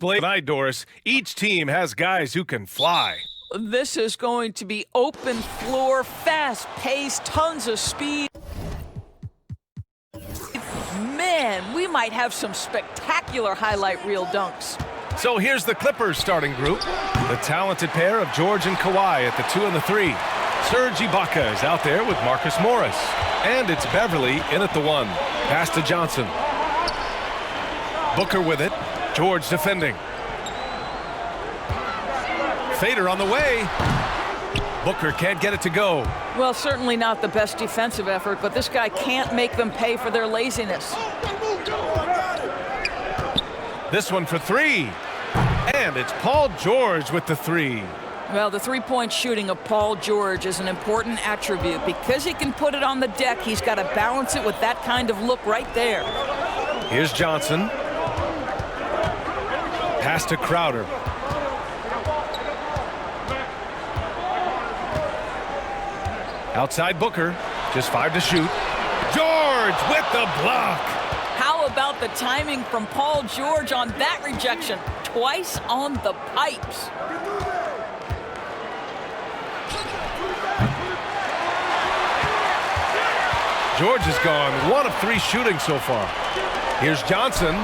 Tonight, Doris, each team has guys who can fly. This is going to be open floor, fast pace, tons of speed. Man, we might have some spectacular highlight reel dunks. So here's the Clippers starting group. The talented pair of George and Kawhi at the 2 and the 3. Serge Ibaka is out there with Marcus Morris. And it's Beverly in at the 1. Pass to Johnson. Booker with it. George defending. Fader on the way. Booker can't get it to go. Well, certainly not the best defensive effort, but this guy can't make them pay for their laziness. This one for 3. And it's Paul George with the 3. Well, the three-point shooting of Paul George is an important attribute. Because he can put it on the deck, he's got to balance it with that kind of look right there. Here's Johnson. Pass to Crowder. Outside Booker, just 5 to shoot. George with the block. How about the timing from Paul George on that rejection? Twice on the pipes. George has gone 1 of 3 shooting so far. Here's Johnson.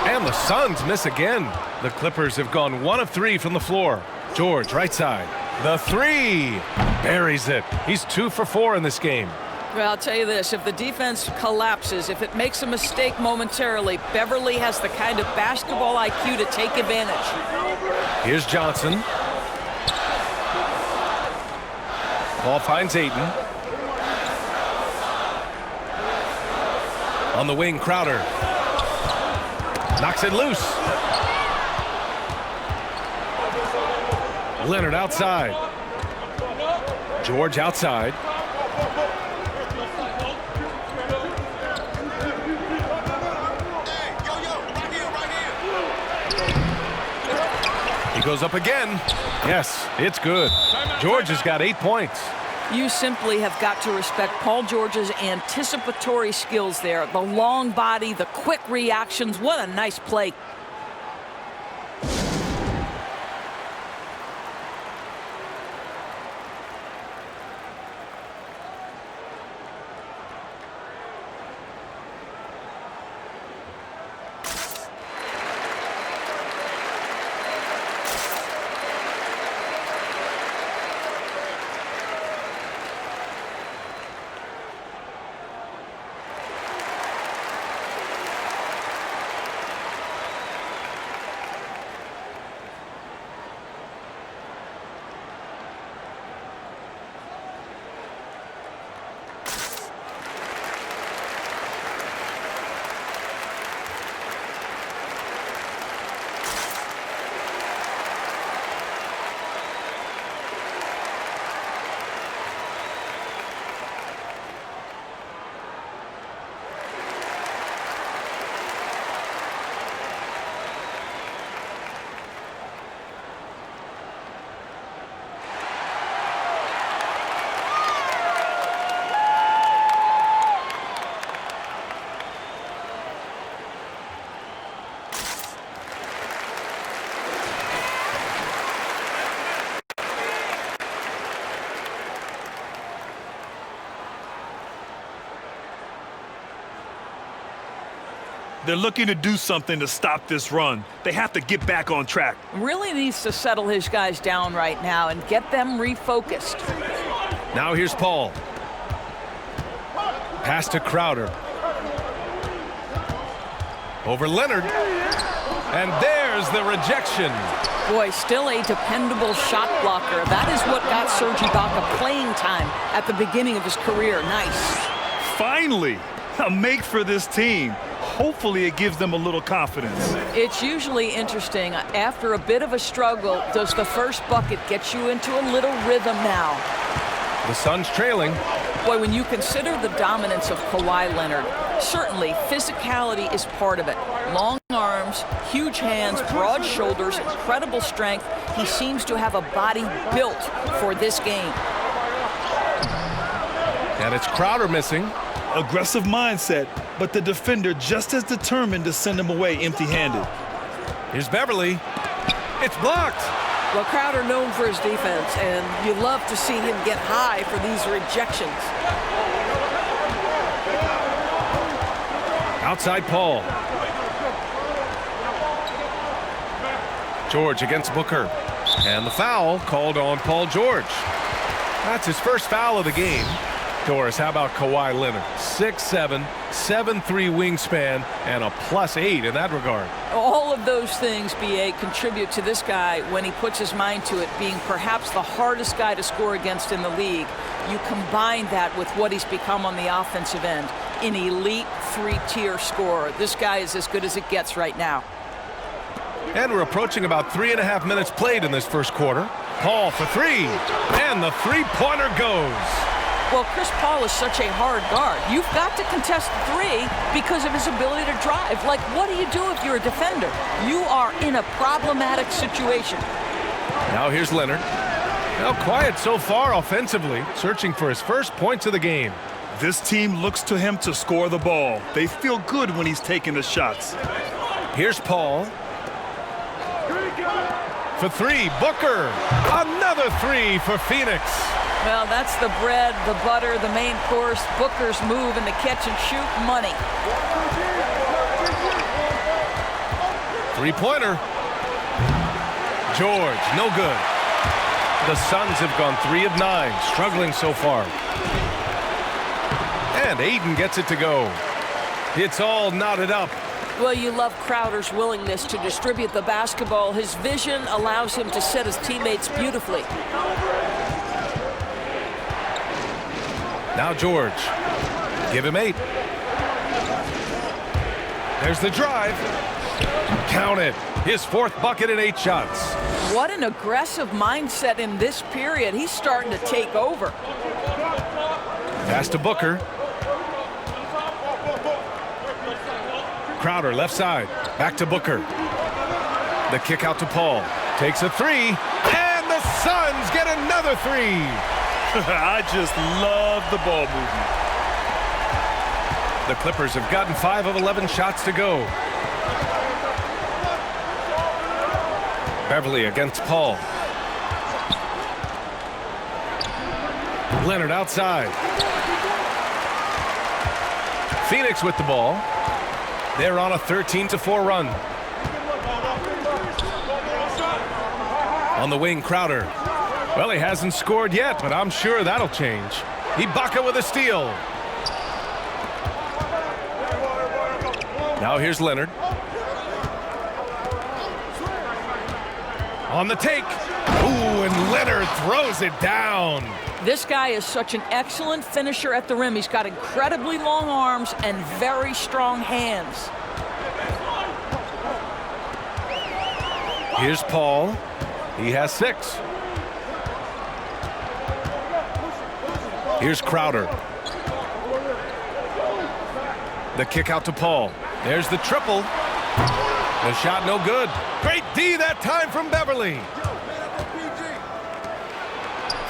And the Suns miss again. The Clippers have gone 1 of 3 from the floor. George, right side. The 3. Buries it. He's 2 for 4 in this game. Well, I'll tell you this, if the defense collapses, if it makes a mistake momentarily, Beverly has the kind of basketball IQ to take advantage. Here's Johnson. Ball finds Ayton. On the wing, Crowder. Knocks it loose. Leonard outside. George outside. He goes up again. Yes, it's good. George has got 8 points. You simply have got to respect Paul George's anticipatory skills there. The long body, the quick reactions. What a nice play. They're looking to do something to stop this run. They have to get back on track. Really needs to settle his guys down right now and get them refocused. Now here's Paul. Pass to Crowder. Over Leonard. And there's the rejection. Boy, still a dependable shot blocker. That is what got Serge Ibaka playing time at the beginning of his career. Nice. Finally, a make for this team. Hopefully it gives them a little confidence. It's usually interesting. After a bit of a struggle, does the first bucket get you into a little rhythm now? The Suns trailing. Boy, when you consider the dominance of Kawhi Leonard, certainly physicality is part of it. Long arms, huge hands, broad shoulders, incredible strength. He seems to have a body built for this game. And it's Crowder missing. Aggressive mindset, but the defender just as determined to send him away empty-handed. Here's Beverly. It's blocked. Well, Crowder known for his defense, and you love to see him get high for these rejections. Outside Paul. George against Booker. And the foul called on Paul George. That's his first foul of the game. Doris, how about Kawhi Leonard? 6'7", 7'3" wingspan, and a +8 in that regard. All of those things, B.A., contribute to this guy when he puts his mind to it, being perhaps the hardest guy to score against in the league. You combine that with what he's become on the offensive end, an elite three-tier scorer. This guy is as good as it gets right now. And we're approaching about 3.5 minutes played in this first quarter. Paul for three, and the three-pointer goes. Well, Chris Paul is such a hard guard. You've got to contest the three because of his ability to drive. Like, what do you do if you're a defender? You are in a problematic situation. Now here's Leonard. Now quiet so far offensively, searching for his first points of the game. This team looks to him to score the ball. They feel good when he's taking the shots. Here's Paul. For three, Booker. Another three for Phoenix. Well, that's the bread, the butter, the main course. Booker's move in the catch and shoot money. Three-pointer. George, no good. The Suns have gone 3 of 9, struggling so far. And Aiden gets it to go. It's all knotted up. Well, you love Crowder's willingness to distribute the basketball. His vision allows him to set his teammates beautifully. Now George. Give him 8. There's the drive. Count it. His 4th bucket in 8 shots. What an aggressive mindset in this period. He's starting to take over. Pass to Booker. Crowder left side. Back to Booker. The kick out to Paul. Takes a 3. And the Suns get another 3. I just love the ball movement. The Clippers have gotten 5 of 11 shots to go. Beverly against Paul. Leonard outside. Phoenix with the ball. They're on a 13-4 run. On the wing, Crowder. Well, he hasn't scored yet, but I'm sure that'll change. Ibaka with a steal. Now here's Leonard. On the take. Ooh, and Leonard throws it down. This guy is such an excellent finisher at the rim. He's got incredibly long arms and very strong hands. Here's Paul. He has 6. Here's Crowder. The kick out to Paul. There's the triple. The shot no good. Great D that time from Beverly.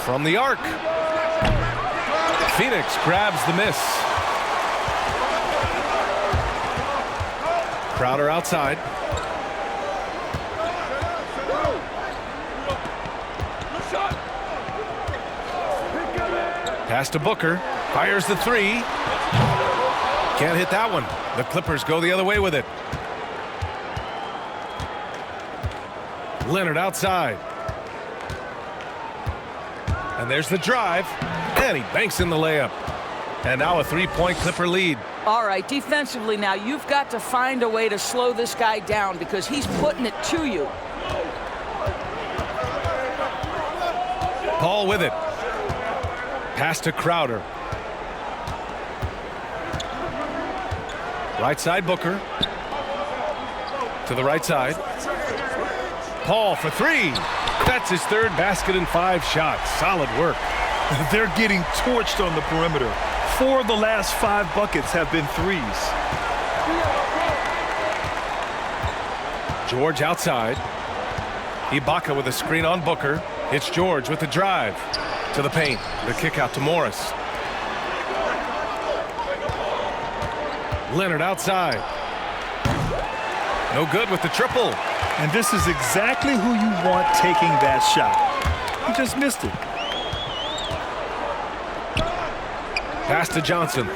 From the arc. Phoenix grabs the miss. Crowder outside. Pass to Booker. Fires the 3. Can't hit that one. The Clippers go the other way with it. Leonard outside. And there's the drive. And he banks in the layup. And now a 3-point Clipper lead. All right, defensively now, you've got to find a way to slow this guy down because he's putting it to you. Paul with it. Pass to Crowder. Right side, Booker. To the right side. Paul for 3. That's his 3rd basket in 5 shots. Solid work. They're getting torched on the perimeter. 4 of the last 5 buckets have been 3s. George outside. Ibaka with a screen on Booker. It's George with the drive. To the paint. The kick out to Morris. Leonard outside. No good with the triple. And this is exactly who you want taking that shot. He just missed it. Pass to Johnson.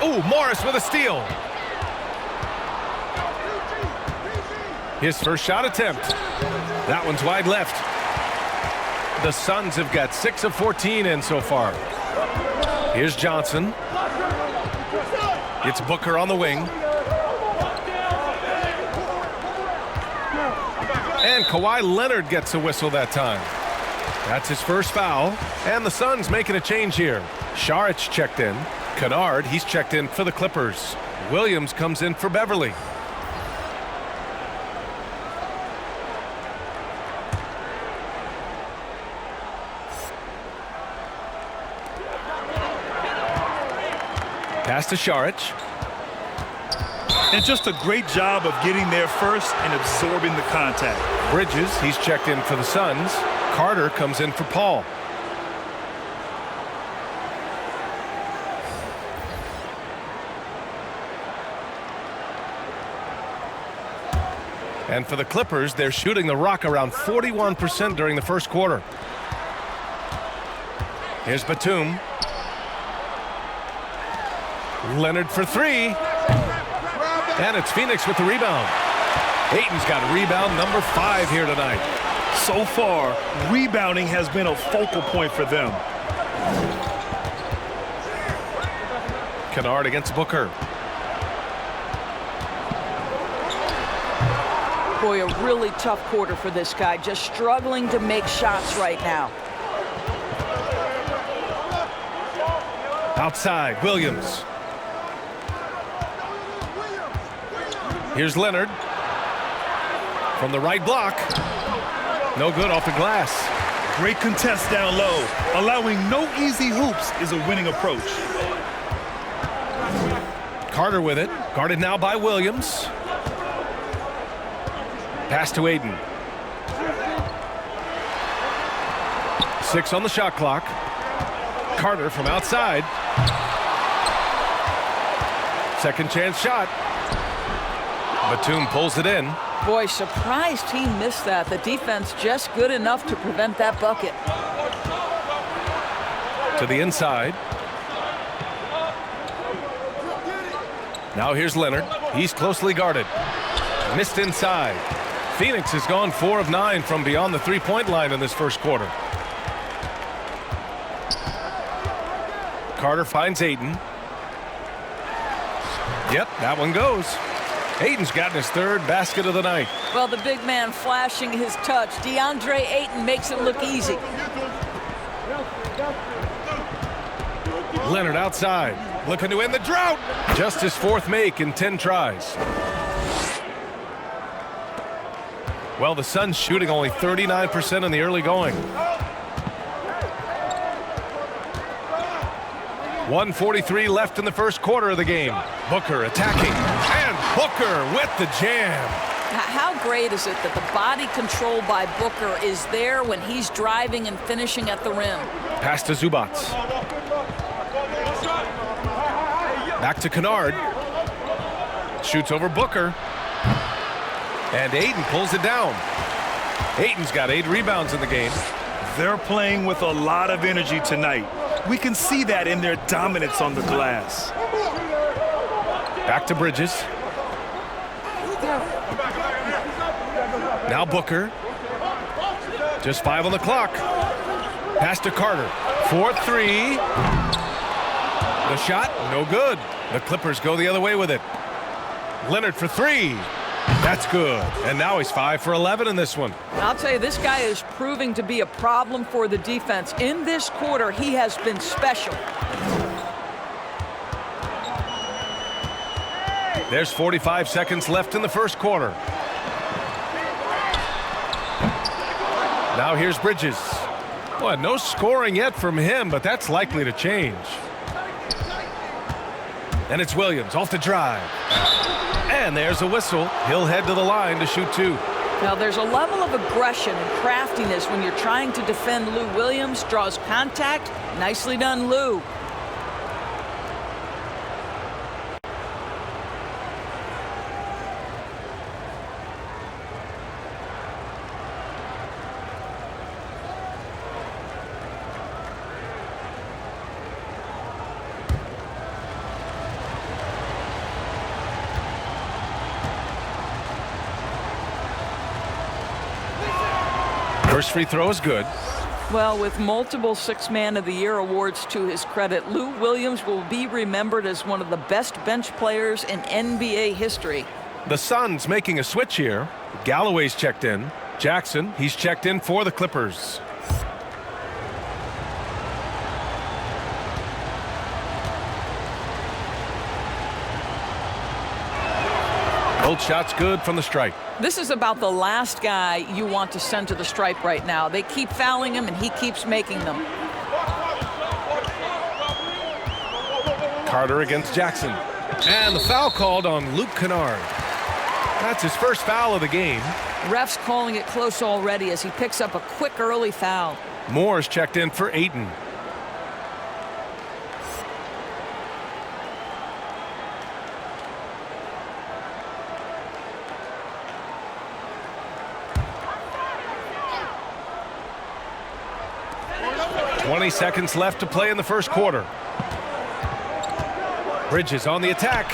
Ooh, Morris with a steal. His first shot attempt. That one's wide left. The Suns have got 6 of 14 in so far. Here's Johnson. It's Booker on the wing. And Kawhi Leonard gets a whistle that time. That's his first foul. And the Suns making a change here. Saric checked in. Kennard, he's checked in for the Clippers. Williams comes in for Beverly. Pass to Saric. And just a great job of getting there first and absorbing the contact. Bridges, he's checked in for the Suns. Carter comes in for Paul. And for the Clippers, they're shooting the rock around 41% during the first quarter. Here's Batum. Leonard for three. And it's Phoenix with the rebound. Ayton's got rebound number 5 here tonight. So far, rebounding has been a focal point for them. Kennard against Booker. Boy, a really tough quarter for this guy. Just struggling to make shots right now. Outside, Williams. Here's Leonard. From the right block. No good off the glass. Great contest down low. Allowing no easy hoops is a winning approach. Carter with it. Guarded now by Williams. Pass to Ayton. 6 on the shot clock. Carter from outside. Second chance shot. Batum pulls it in. Boy, surprised he missed that. The defense just good enough to prevent that bucket. To the inside. Now here's Leonard. He's closely guarded. Missed inside. Phoenix has gone 4 of 9 from beyond the three-point line in this first quarter. Carter finds Ayton. Yep, that one goes. Ayton's gotten his 3rd basket of the night. Well, the big man flashing his touch. DeAndre Ayton makes it look easy. Leonard outside, looking to end the drought. Just his 4th make in 10 tries. Well, the Suns shooting only 39% in the early going. 1:43 left in the first quarter of the game. Booker attacking, and Booker with the jam. How great is it that the body control by Booker is there when he's driving and finishing at the rim? Pass to Zubac. Back to Kennard. Shoots over Booker. And Ayton pulls it down. Ayton's got 8 rebounds in the game. They're playing with a lot of energy tonight. We can see that in their dominance on the glass. Back to Bridges. Now Booker. Just 5 on the clock. Pass to Carter. 4-3. The shot, no good. The Clippers go the other way with it. Leonard for 3. That's good. And now he's 5 for 11 in this one. I'll tell you, this guy is proving to be a problem for the defense. In this quarter, he has been special. There's 45 seconds left in the first quarter. Now here's Bridges. Boy, no scoring yet from him, but that's likely to change. And it's Williams off the drive. And there's a whistle. He'll head to the line to shoot 2. Now, there's a level of aggression and craftiness when you're trying to defend Lou Williams. Draws contact. Nicely done, Lou. First free throw is good. Well, with multiple Six-Man of the Year awards to his credit, Lou Williams will be remembered as one of the best bench players in NBA history. The Suns making a switch here. Galloway's checked in. Jackson, he's checked in for the Clippers. Both shots good from the stripe. This is about the last guy you want to send to the stripe right now. They keep fouling him, and he keeps making them. Carter against Jackson. And the foul called on Luke Kennard. That's his first foul of the game. Ref's calling it close already as he picks up a quick early foul. Moore's checked in for Ayton. .20 seconds left to play in the first quarter. Bridges on the attack.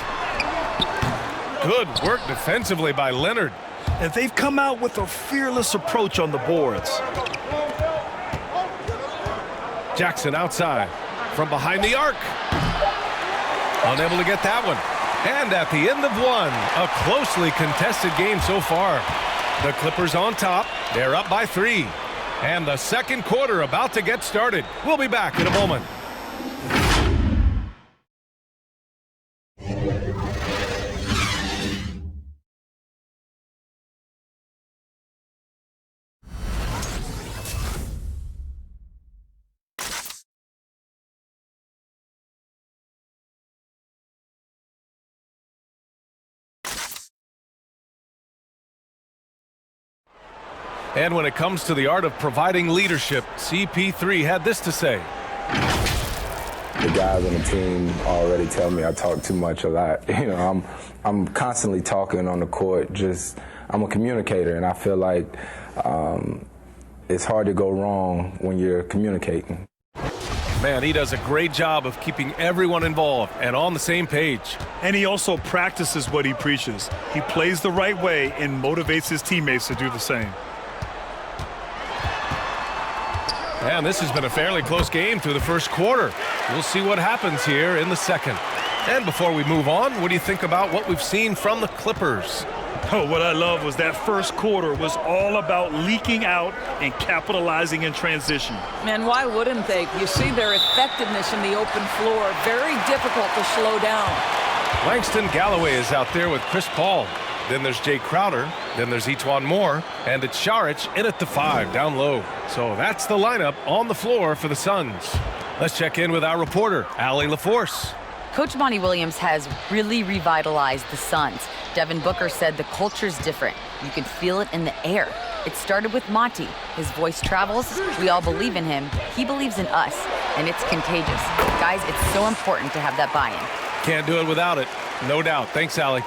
Good work defensively by Leonard. And they've come out with a fearless approach on the boards. Jackson outside from behind the arc. Unable to get that one. And at the end of one, a closely contested game so far. The Clippers on top. They're up by 3. And the second quarter about to get started. We'll be back in a moment. And when it comes to the art of providing leadership, CP3 had this to say. The guys on the team already tell me I talk too much a lot. You know, I'm constantly talking on the court. I'm a communicator, and I feel like it's hard to go wrong when you're communicating. Man, he does a great job of keeping everyone involved and on the same page. And he also practices what he preaches. He plays the right way and motivates his teammates to do the same. And this has been a fairly close game through the first quarter. We'll see what happens here in the second. And before we move on, what do you think about what we've seen from the Clippers? Oh, what I love was that first quarter was all about leaking out and capitalizing in transition. Man, why wouldn't they? You see their effectiveness in the open floor. Very difficult to slow down. Langston Galloway is out there with Chris Paul. Then there's Jay Crowder. Then there's Etuan Moore. And it's Šarić in at the 5 down low. So that's the lineup on the floor for the Suns. Let's check in with our reporter, Allie LaForce. Coach Monty Williams has really revitalized the Suns. Devin Booker said the culture's different. You can feel it in the air. It started with Monty. His voice travels. We all believe in him. He believes in us. And it's contagious. Guys, it's so important to have that buy-in. Can't do it without it. No doubt. Thanks, Allie.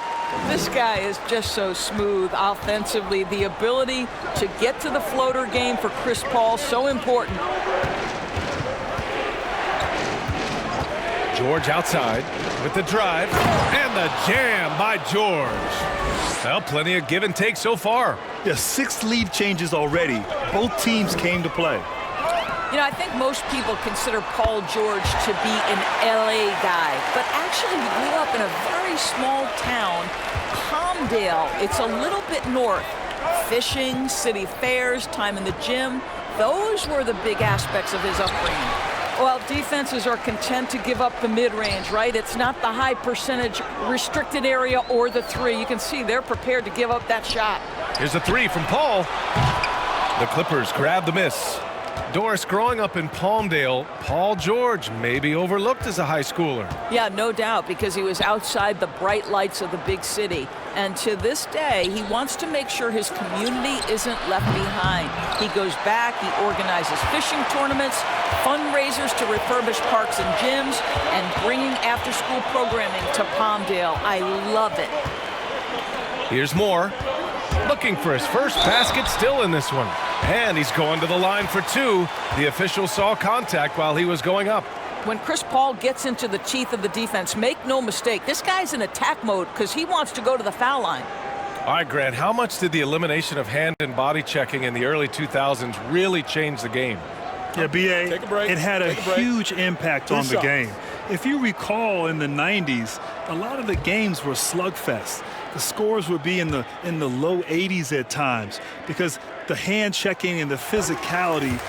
This guy is just so smooth offensively. The ability to get to the floater game for Chris Paul, so important. George outside with the drive and the jam by George. Well, plenty of give and take so far. There's 6 lead changes already. Both teams came to play. You know, I think most people consider Paul George to be an LA guy, but actually he grew up in a very small town, Palmdale. It's a little bit north. Fishing, city fairs, time in the gym, those were the big aspects of his upbringing. Well, defenses are content to give up the mid-range, right? It's not the high percentage restricted area or the 3. You can see they're prepared to give up that shot. Here's a 3 from Paul. The Clippers grab the miss. Doris, growing up in Palmdale, Paul George may be overlooked as a high schooler. Yeah, no doubt, because he was outside the bright lights of the big city. And to this day, he wants to make sure his community isn't left behind. He goes back, he organizes fishing tournaments, fundraisers to refurbish parks and gyms, and bringing after-school programming to Palmdale. I love it. Here's Moore. Looking for his first basket still in this one. And he's going to the line for 2. The official saw contact while he was going up. When Chris Paul gets into the teeth of the defense, make no mistake, this guy's in attack mode because he wants to go to the foul line. All right, Grant, how much did the elimination of hand and body checking in the early 2000s really change the game? Yeah, B.A., it had a huge impact on the game. If you recall, in the 90s, a lot of the games were slugfests. The scores would be in the low 80s at times because the hand checking and the physicality,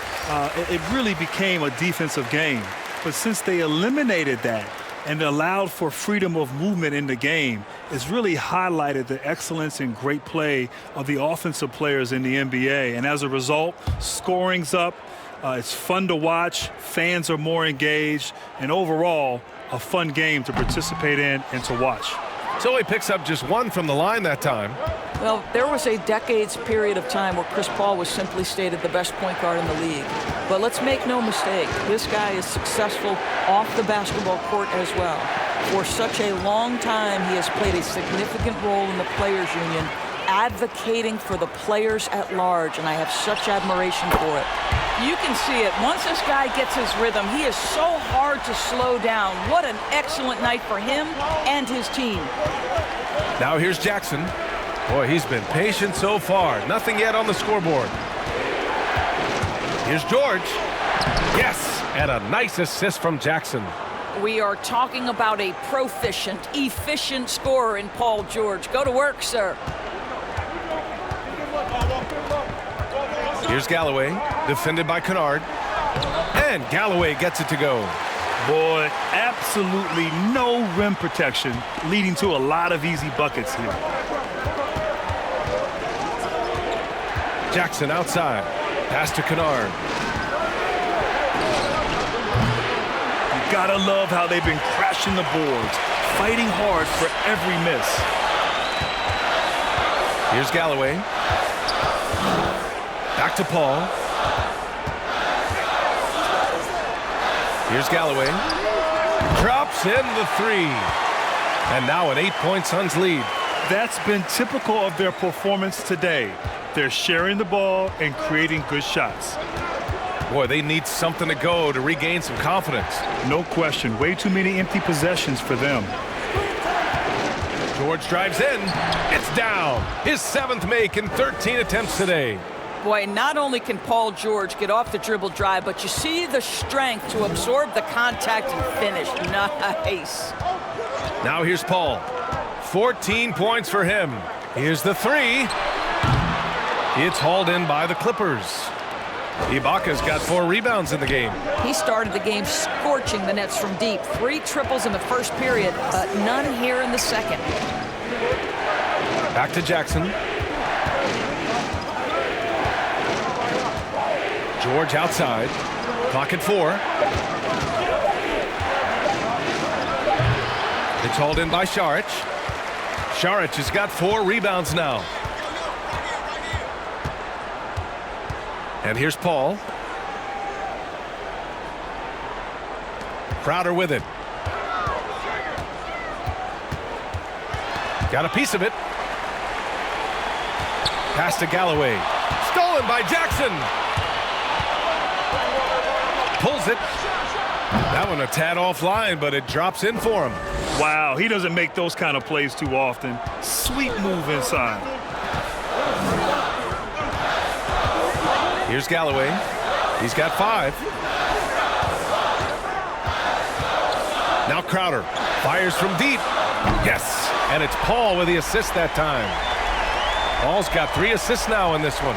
it really became a defensive game. But since they eliminated that and allowed for freedom of movement in the game, it's really highlighted the excellence and great play of the offensive players in the NBA. And as a result, scoring's up. It's fun to watch. Fans are more engaged. And overall, a fun game to participate in and to watch. So he picks up just one from the line that time. Well, there was a decades period of time where Chris Paul was simply stated the best point guard in the league. But let's make no mistake, this guy is successful off the basketball court as well. For such a long time, he has played a significant role in the Players Union, advocating for the players at large, and I have such admiration for it. You can see it. Once this guy gets his rhythm, he is so hard to slow down. What an excellent night for him and his team. Now here's Jackson. Boy, he's been patient so far. Nothing yet on the scoreboard. Here's George. Yes, and a nice assist from Jackson. We are talking about a proficient, efficient scorer in Paul George. Go to work, sir. Here's Galloway, defended by Kennard. And Galloway gets it to go. Boy, absolutely no rim protection, leading to a lot of easy buckets here. Jackson outside. Pass to Kennard. You gotta love how they've been crashing the boards, fighting hard for every miss. Here's Galloway. Back to Paul. Here's Galloway. Drops in the three. And now an 8-point Suns lead. That's been typical of their performance today. They're sharing the ball and creating good shots. Boy, they need something to go to regain some confidence. No question. Way too many empty possessions for them. George drives in. It's down. His 7th make in 13 attempts today. Boy, not only can Paul George get off the dribble drive, but you see the strength to absorb the contact and finish. Nice. Now here's Paul. 14 points for him. Here's the three. It's hauled in by the Clippers. Ibaka's got 4 rebounds in the game. He started the game scorching the Nets from deep. 3 triples in the first period, but none here in the second. Back to Jackson. George outside. Clock at 4. It's hauled in by Saric. Saric has got 4 rebounds now. And here's Paul. Crowder with it. Got a piece of it. Pass to Galloway. Stolen by Jackson. Pulls it. That one a tad offline, but it drops in for him. Wow, he doesn't make those kind of plays too often. Sweet move inside. Here's Galloway. He's got 5. Now Crowder fires from deep. Yes, and it's Paul with the assist that time. Paul's got 3 assists now in this one.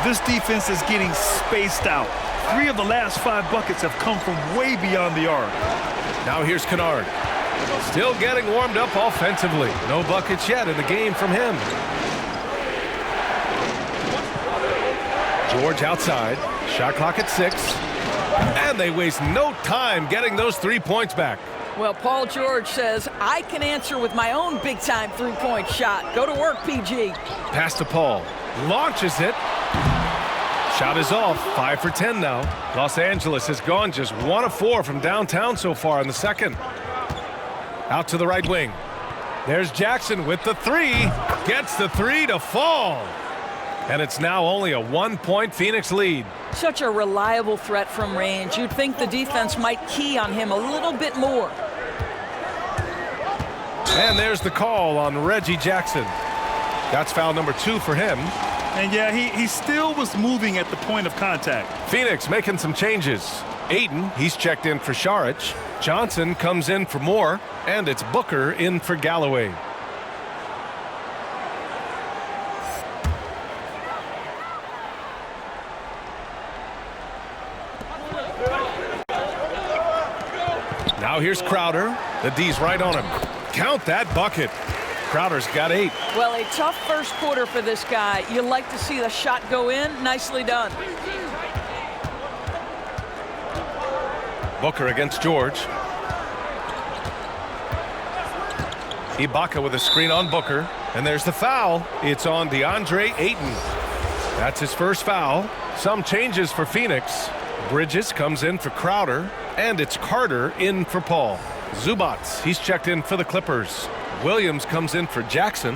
This defense is getting spaced out. 3 of the last 5 buckets have come from way beyond the arc. Now here's Kennard. Still getting warmed up offensively. No buckets yet in the game from him. George outside. Shot clock at 6. And they waste no time getting those 3 points back. Well, Paul George says, I can answer with my own big-time three-point shot. Go to work, PG. Pass to Paul. Launches it. Shot is off. 5 for 10 now. Los Angeles has gone just 1 of 4 from downtown so far in the second. Out to the right wing. There's Jackson with the 3. Gets the 3 to fall. And it's now only a 1-point Phoenix lead. Such a reliable threat from range. You'd think the defense might key on him a little bit more. And there's the call on Reggie Jackson. That's foul number 2 for him. And yeah, he still was moving at the point of contact. Phoenix making some changes. Ayton, he's checked in for Šarić. Johnson comes in for Moore, and it's Booker in for Galloway. Now here's Crowder. The D's right on him. Count that bucket. Crowder's got 8. Well, a tough first quarter for this guy. You like to see the shot go in. Nicely done. Booker against George. Ibaka with a screen on Booker. And there's the foul. It's on DeAndre Ayton. That's his first foul. Some changes for Phoenix. Bridges comes in for Crowder. And it's Carter in for Paul. Zubac, he's checked in for the Clippers. Williams comes in for Jackson.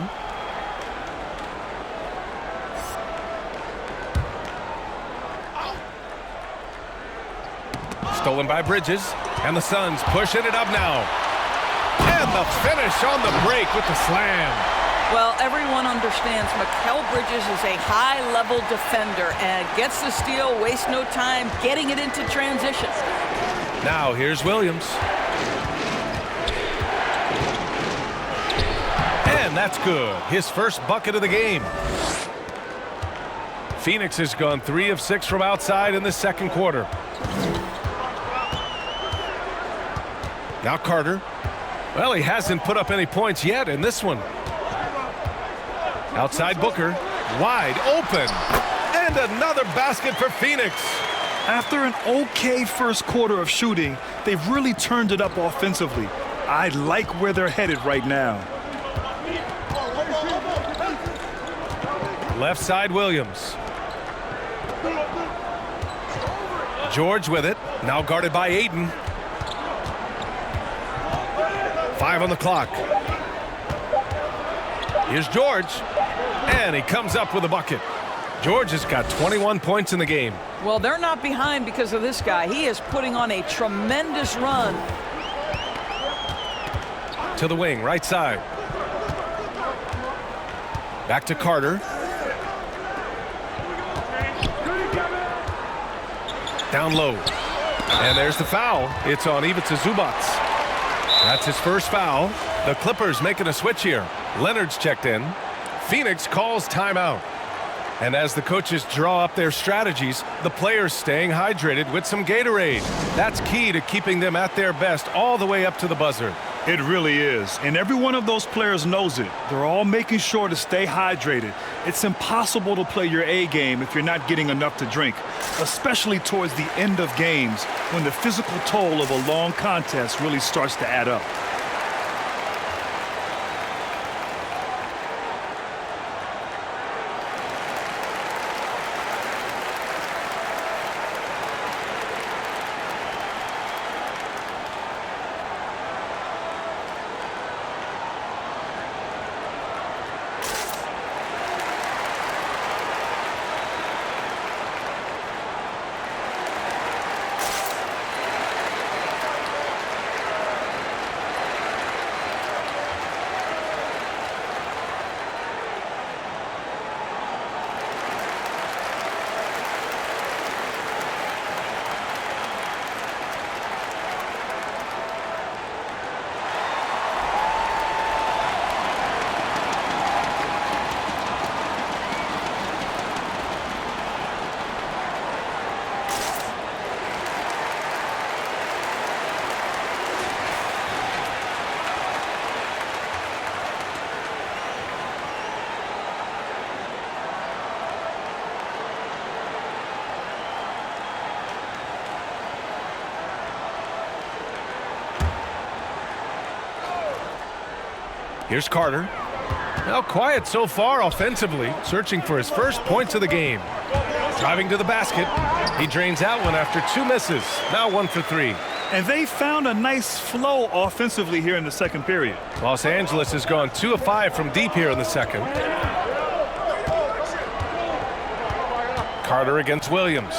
Stolen by Bridges. And the Suns pushing it up now. And the finish on the break with the slam. Well, everyone understands Mikal Bridges is a high-level defender and gets the steal, wastes no time getting it into transition. Now here's Williams. And that's good. His first bucket of the game. Phoenix has gone 3 of 6 from outside in the second quarter. Now Carter. Well, he hasn't put up any points yet in this one. Outside Booker. Wide open. And another basket for Phoenix. After an okay first quarter of shooting, they've really turned it up offensively. I like where they're headed right now. Left side Williams. George with it. Now guarded by Ayton. 5 on the clock. Here's George. And he comes up with a bucket. George has got 21 points in the game. Well, they're not behind because of this guy. He is putting on a tremendous run. To the wing, right side. Back to Carter. Down low. And there's the foul. It's on Ivica Zubac. That's his first foul. The Clippers making a switch here. Leonard's checked in. Phoenix calls timeout. And as the coaches draw up their strategies, the players staying hydrated with some Gatorade. That's key to keeping them at their best all the way up to the buzzer. It really is. And every one of those players knows it. They're all making sure to stay hydrated. It's impossible to play your A game if you're not getting enough to drink, especially towards the end of games when the physical toll of a long contest really starts to add up. Here's Carter. Now quiet so far offensively, searching for his first points of the game. Driving to the basket. He drains out one after 2 misses. Now 1 for 3. And they found a nice flow offensively here in the second period. Los Angeles has gone 2 of 5 from deep here in the second. Carter against Williams.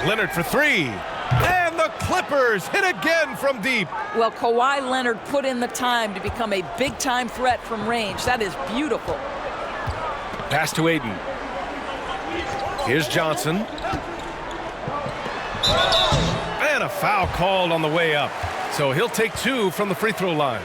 Leonard for 3. And the Clippers hit again from deep. Well, Kawhi Leonard put in the time to become a big-time threat from range. That is beautiful. Pass to Aiden. Here's Johnson. And a foul called on the way up. So he'll take 2 from the free throw line.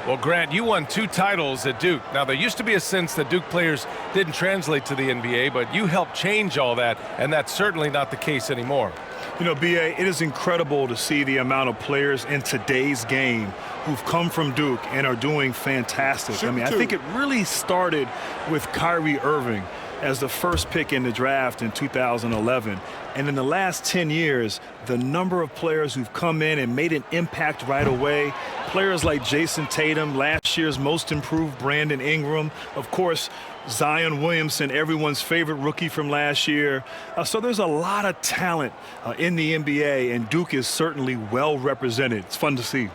Well, Grant, you won 2 titles at Duke. Now, there used to be a sense that Duke players didn't translate to the NBA, but you helped change all that, and that's certainly not the case anymore. You know, B.A., it is incredible to see the amount of players in today's game who've come from Duke and are doing fantastic. I mean, I think it really started with Kyrie Irving as the first pick in the draft in 2011. And in the last 10 years, the number of players who've come in and made an impact right away, players like Jason Tatum, last year's most improved Brandon Ingram, of course, Zion Williamson, everyone's favorite rookie from last year. So there's a lot of talent in the NBA, and Duke is certainly well represented. It's fun to see.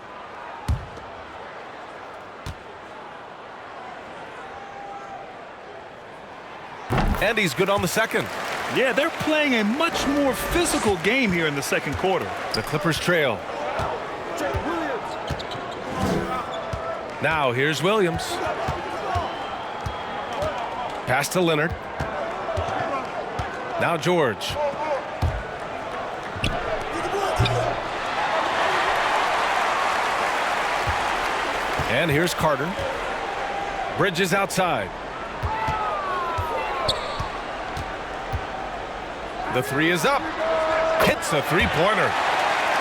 And he's good on the second. Yeah, they're playing a much more physical game here in the second quarter. The Clippers trail. Now here's Williams. Pass to Leonard. Now George. And here's Carter. Bridges outside. The 3 is up. Hits a three-pointer.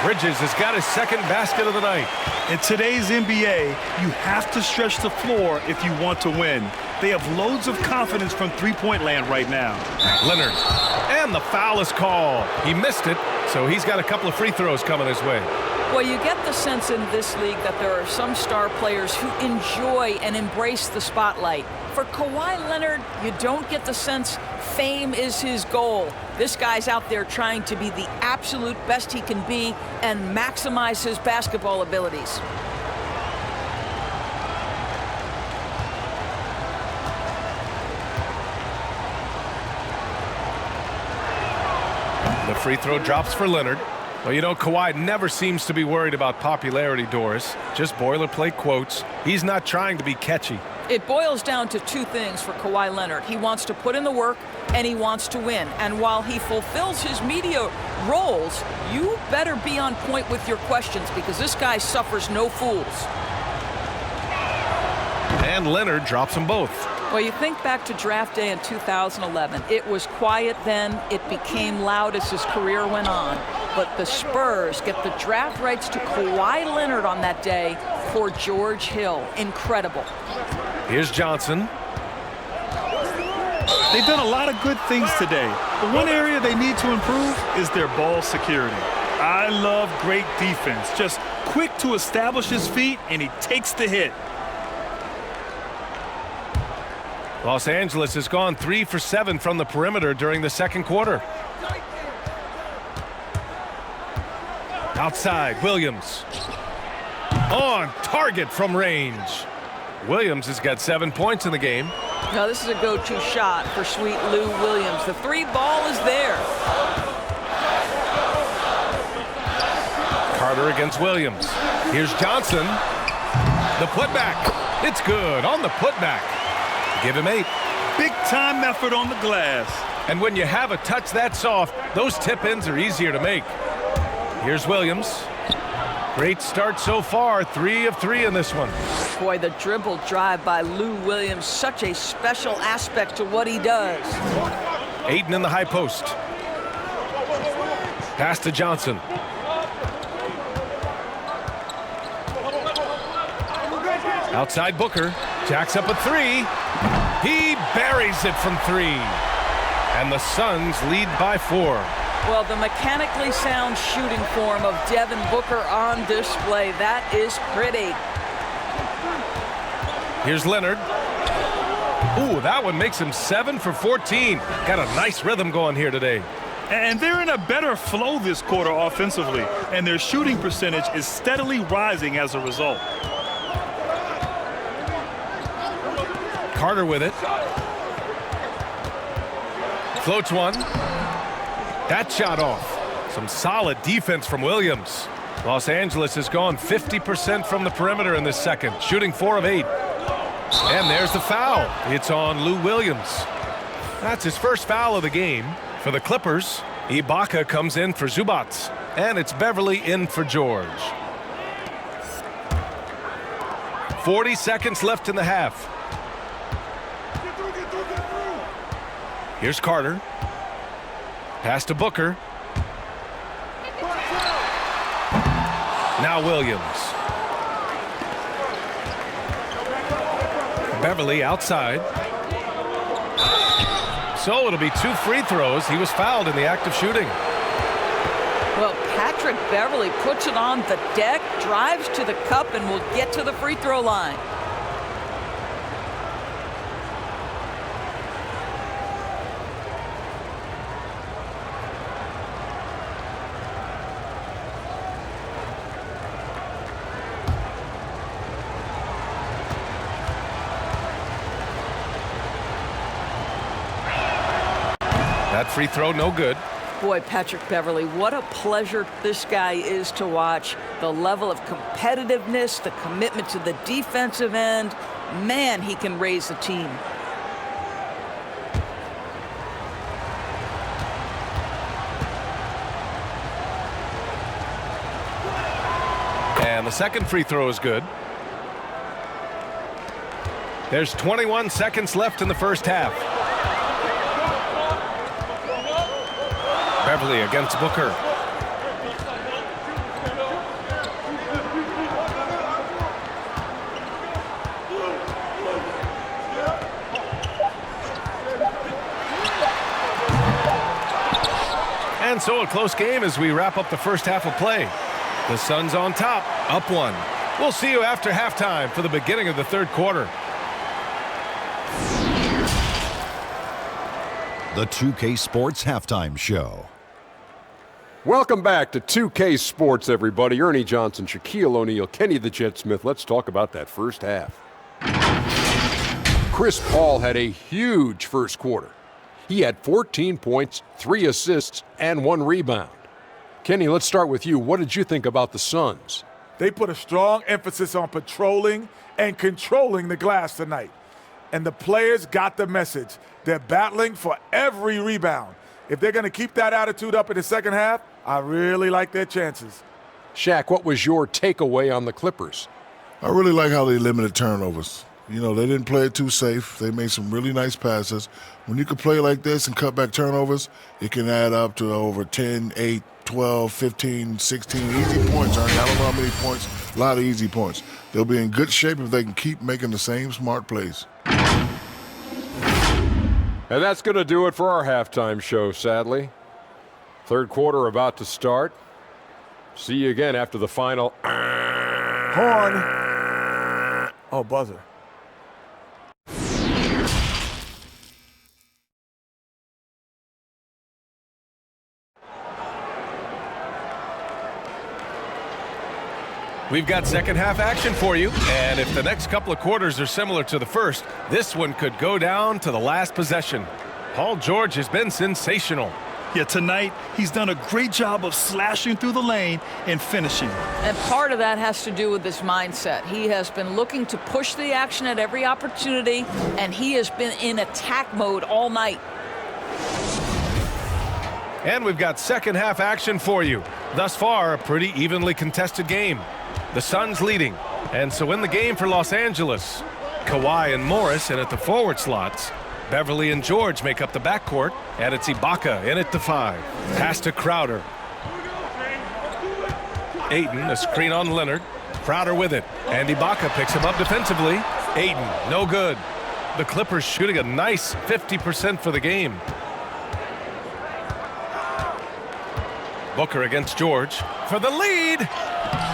Bridges has got his second basket of the night. In today's NBA, you have to stretch the floor if you want to win. They have loads of confidence from three-point land right now. Leonard. And the foul is called. He missed it, so he's got a couple of free throws coming his way. Well, you get the sense in this league that there are some star players who enjoy and embrace the spotlight. For Kawhi Leonard, you don't get the sense fame is his goal. This guy's out there trying to be the absolute best he can be and maximize his basketball abilities. The free throw drops for Leonard. Well, you know, Kawhi never seems to be worried about popularity, Doris. Just boilerplate quotes. He's not trying to be catchy. It boils down to 2 things for Kawhi Leonard. He wants to put in the work, and he wants to win. And while he fulfills his media roles, you better be on point with your questions because this guy suffers no fools. And Leonard drops them both. Well, you think back to draft day in 2011. It was quiet then. It became loud as his career went on. But the Spurs get the draft rights to Kawhi Leonard on that day for George Hill. Incredible. Here's Johnson. They've done a lot of good things today. But one area they need to improve is their ball security. I love great defense. Just quick to establish his feet, and he takes the hit. Los Angeles has gone 3 for 7 from the perimeter during the second quarter. Outside, Williams. On target from range. Williams has got 7 points in the game. Now this is a go-to shot for sweet Lou Williams. The 3 ball is there. Carter against Williams. Here's Johnson. The putback. It's good on the putback. Give him 8. Big time effort on the glass. And when you have a touch that soft, those tip-ins are easier to make. Here's Williams. Great start so far. 3 of 3 in this one. Boy, the dribble drive by Lou Williams, such a special aspect to what he does. Aiden in the high post. Pass to Johnson. Outside Booker. Jacks up a 3. He buries it from 3. And the Suns lead by 4. Well, the mechanically sound shooting form of Devin Booker on display. That is pretty. Here's Leonard. Ooh, that one makes him 7 for 14. Got a nice rhythm going here today. And they're in a better flow this quarter offensively, and their shooting percentage is steadily rising as a result. Carter with it. Floats one. That shot off. Some solid defense from Williams. Los Angeles has gone 50% from the perimeter in this second, shooting 4 of 8. And there's the foul. It's on Lou Williams. That's his first foul of the game. For the Clippers, Ibaka comes in for Zubac. And it's Beverly in for George. 40 seconds left in the half. Here's Carter. Pass to Booker. Now Williams. Beverly outside. So it'll be 2 free throws. He was fouled in the act of shooting. Well, Patrick Beverly puts it on the deck, drives to the cup, and will get to the free throw line. That free throw, no good. Boy, Patrick Beverly, what a pleasure this guy is to watch. The level of competitiveness, the commitment to the defensive end. Man, he can raise the team. And the second free throw is good. There's 21 seconds left in the first half. Beverly against Booker. And so a close game as we wrap up the first half of play. The Suns on top, up 1. We'll see you after halftime for the beginning of the third quarter. The 2K Sports Halftime Show. Welcome back to 2K Sports, everybody. Ernie Johnson, Shaquille O'Neal, Kenny the Jet Smith. Let's talk about that first half. Chris Paul had a huge first quarter. He had 14 points, 3 assists, and 1 rebound. Kenny, let's start with you. What did you think about the Suns? They put a strong emphasis on patrolling and controlling the glass tonight. And the players got the message. They're battling for every rebound. If they're going to keep that attitude up in the second half, I really like their chances. Shaq, what was your takeaway on the Clippers? I really like how they limited turnovers. You know, they didn't play it too safe. They made some really nice passes. When you can play like this and cut back turnovers, it can add up to over 10, 8, 12, 15, 16 easy points. I don't know how many points, a lot of easy points. They'll be in good shape if they can keep making the same smart plays. And that's going to do it for our halftime show, sadly. Third quarter about to start. See you again after the final. Horn. Oh, buzzer. We've got second half action for you, and if the next couple of quarters are similar to the first, this one could go down to the last possession. Paul George has been sensational. Yeah, tonight he's done a great job of slashing through the lane and finishing. And part of that has to do with his mindset. He has been looking to push the action at every opportunity, and he has been in attack mode all night. And we've got second half action for you. Thus far, a pretty evenly contested game. The Suns leading, and so in the game for Los Angeles, Kawhi and Morris in at the forward slots. Beverly and George make up the backcourt, and it's Ibaka in at the 5. Pass to Crowder. Ayton, a screen on Leonard. Crowder with it, and Ibaka picks him up defensively. Ayton, no good. The Clippers shooting a nice 50% for the game. Booker against George for the lead.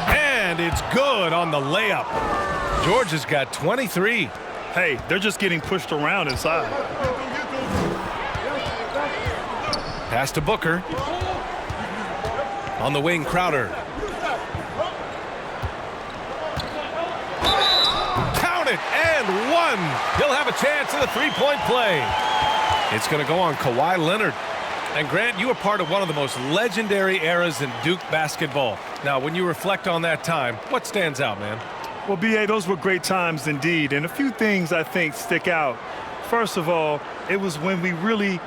And it's good on the layup. George has got 23. Hey, they're just getting pushed around inside. Pass to Booker. On the wing, Crowder. Count it, and 1. He'll have a chance in the three-point play. It's going to go on Kawhi Leonard. And Grant, you were part of one of the most legendary eras in Duke basketball. Now, when you reflect on that time, what stands out, man? Well, B.A., those were great times indeed. And a few things I think stick out. First of all, it was when we really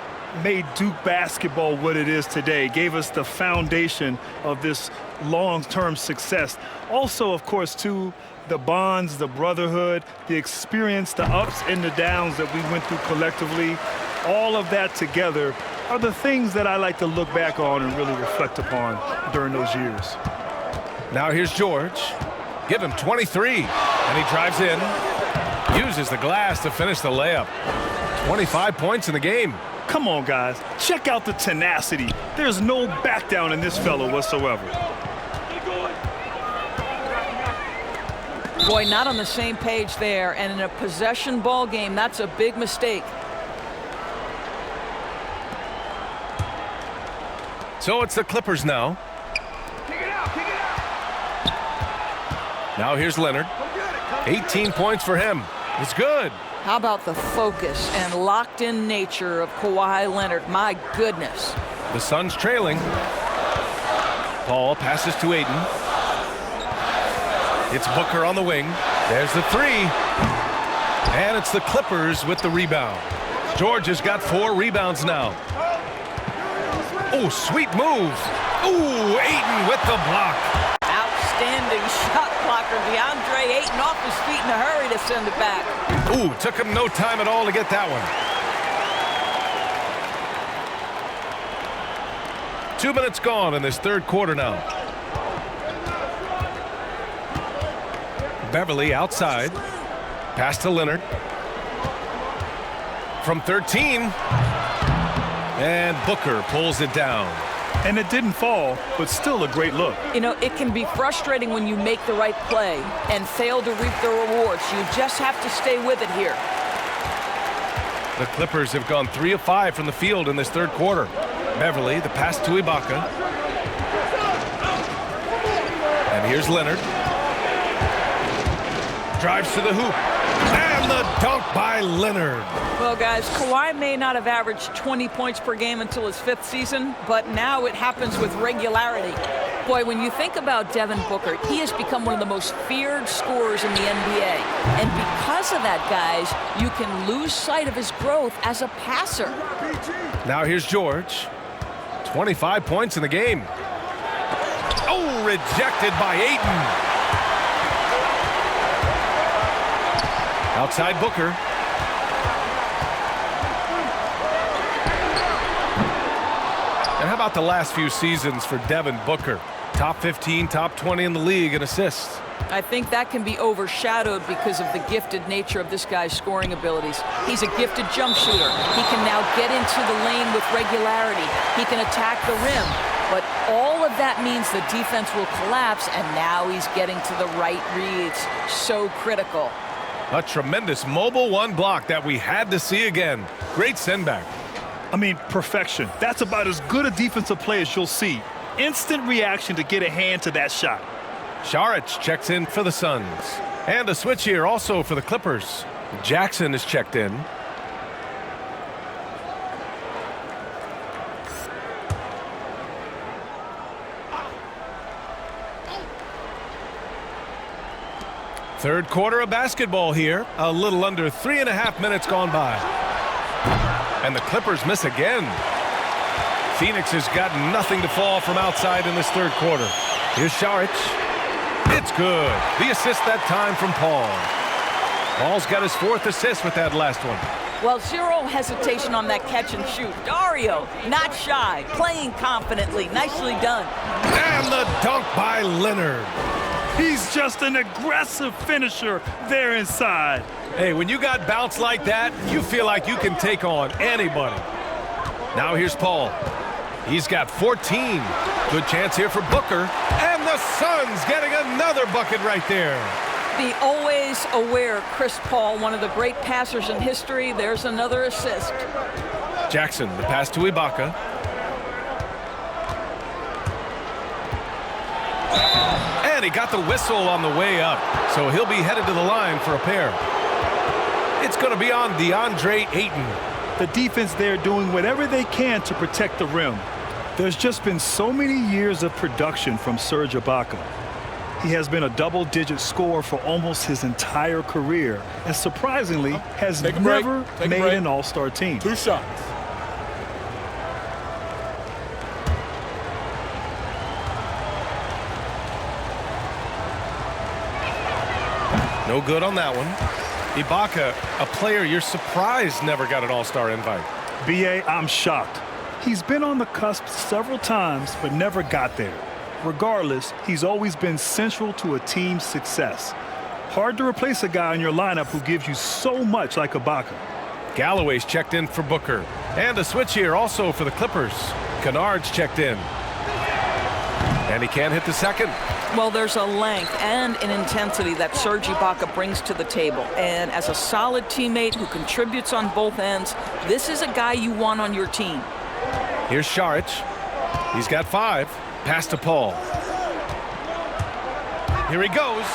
made Duke basketball what it is today, gave us the foundation of this long-term success. Also, of course, too, the bonds, the brotherhood, the experience, the ups and the downs that we went through collectively, all of that together are the things that I like to look back on and really reflect upon during those years. Now here's George. Give him 23, and he drives in, uses the glass to finish the layup. 25 points in the game. Come on, guys. Check out the tenacity. There's no back down in this fellow whatsoever. Boy, not on the same page there, and in a possession ball game, that's a big mistake. So it's the Clippers now. Now here's Leonard. 18 points for him. It's good. How about the focus and locked-in nature of Kawhi Leonard? My goodness. The Suns trailing. Paul passes to Ayton. It's Booker on the wing. There's the three. And it's the Clippers with the rebound. George has got 4 rebounds now. Oh, sweet move. Ooh, Ayton with the block. Outstanding shot blocker. DeAndre Ayton off his feet in a hurry to send it back. Ooh, took him no time at all to get that one. 2 minutes gone in this third quarter now. Beverly outside. Pass to Leonard. From 13. And Booker pulls it down. And it didn't fall, but still a great look. You know, it can be frustrating when you make the right play and fail to reap the rewards. You just have to stay with it here. The Clippers have gone 3 of 5 from the field in this third quarter. Beverly, the pass to Ibaka. And here's Leonard. Drives to the hoop. And the dunk by Leonard. Well, guys, Kawhi may not have averaged 20 points per game until his 5th season, but now it happens with regularity. Boy, when you think about Devin Booker, he has become one of the most feared scorers in the NBA. And because of that, guys, you can lose sight of his growth as a passer. Now here's George. 25 points in the game. Oh, rejected by Ayton. Outside Booker. And how about the last few seasons for Devin Booker? Top 15, top 20 in the league in assists. I think that can be overshadowed because of the gifted nature of this guy's scoring abilities. He's a gifted jump shooter. He can now get into the lane with regularity. He can attack the rim. But all of that means the defense will collapse, and now he's getting to the right reads. So critical. A tremendous mobile one block that we had to see again. Great send back. I mean, perfection. That's about as good a defensive play as you'll see. Instant reaction to get a hand to that shot. Saric checks in for the Suns. And a switch here also for the Clippers. Jackson is checked in. Third quarter of basketball here. A little under 3.5 minutes gone by. And the Clippers miss again. Phoenix has got nothing to fall from outside in this third quarter. Here's Saric. It's good. The assist that time from Paul. Paul's got his 4th assist with that last one. Well, zero hesitation on that catch and shoot. Dario, not shy, playing confidently. Nicely done. And the dunk by Leonard. He's just an aggressive finisher there inside. Hey, when you got bounce like that, you feel like you can take on anybody. Now here's Paul. He's got 14. Good chance here for Booker. And the Suns getting another bucket right there. The always aware Chris Paul, one of the great passers in history. There's another assist. Jackson, the pass to Ibaka. And he got the whistle on the way up, so he'll be headed to the line for a pair. It's going to be on DeAndre Ayton. The defense there doing whatever they can to protect the rim. There's just been so many years of production from Serge Ibaka. He has been a double-digit scorer for almost his entire career, and surprisingly, has never made an all-star team. 2 shots. No good on that one. Ibaka, a player you're surprised never got an all-star invite. B.A., I'm shocked. He's been on the cusp several times, but never got there. Regardless, he's always been central to a team's success. Hard to replace a guy in your lineup who gives you so much like Ibaka. Galloway's checked in for Booker. And a switch here also for the Clippers. Kennard's checked in. And he can't hit the second. Well, there's a length and an intensity that Serge Ibaka brings to the table. And as a solid teammate who contributes on both ends, this is a guy you want on your team. Here's Saric. He's got 5. Pass to Paul. Here he goes.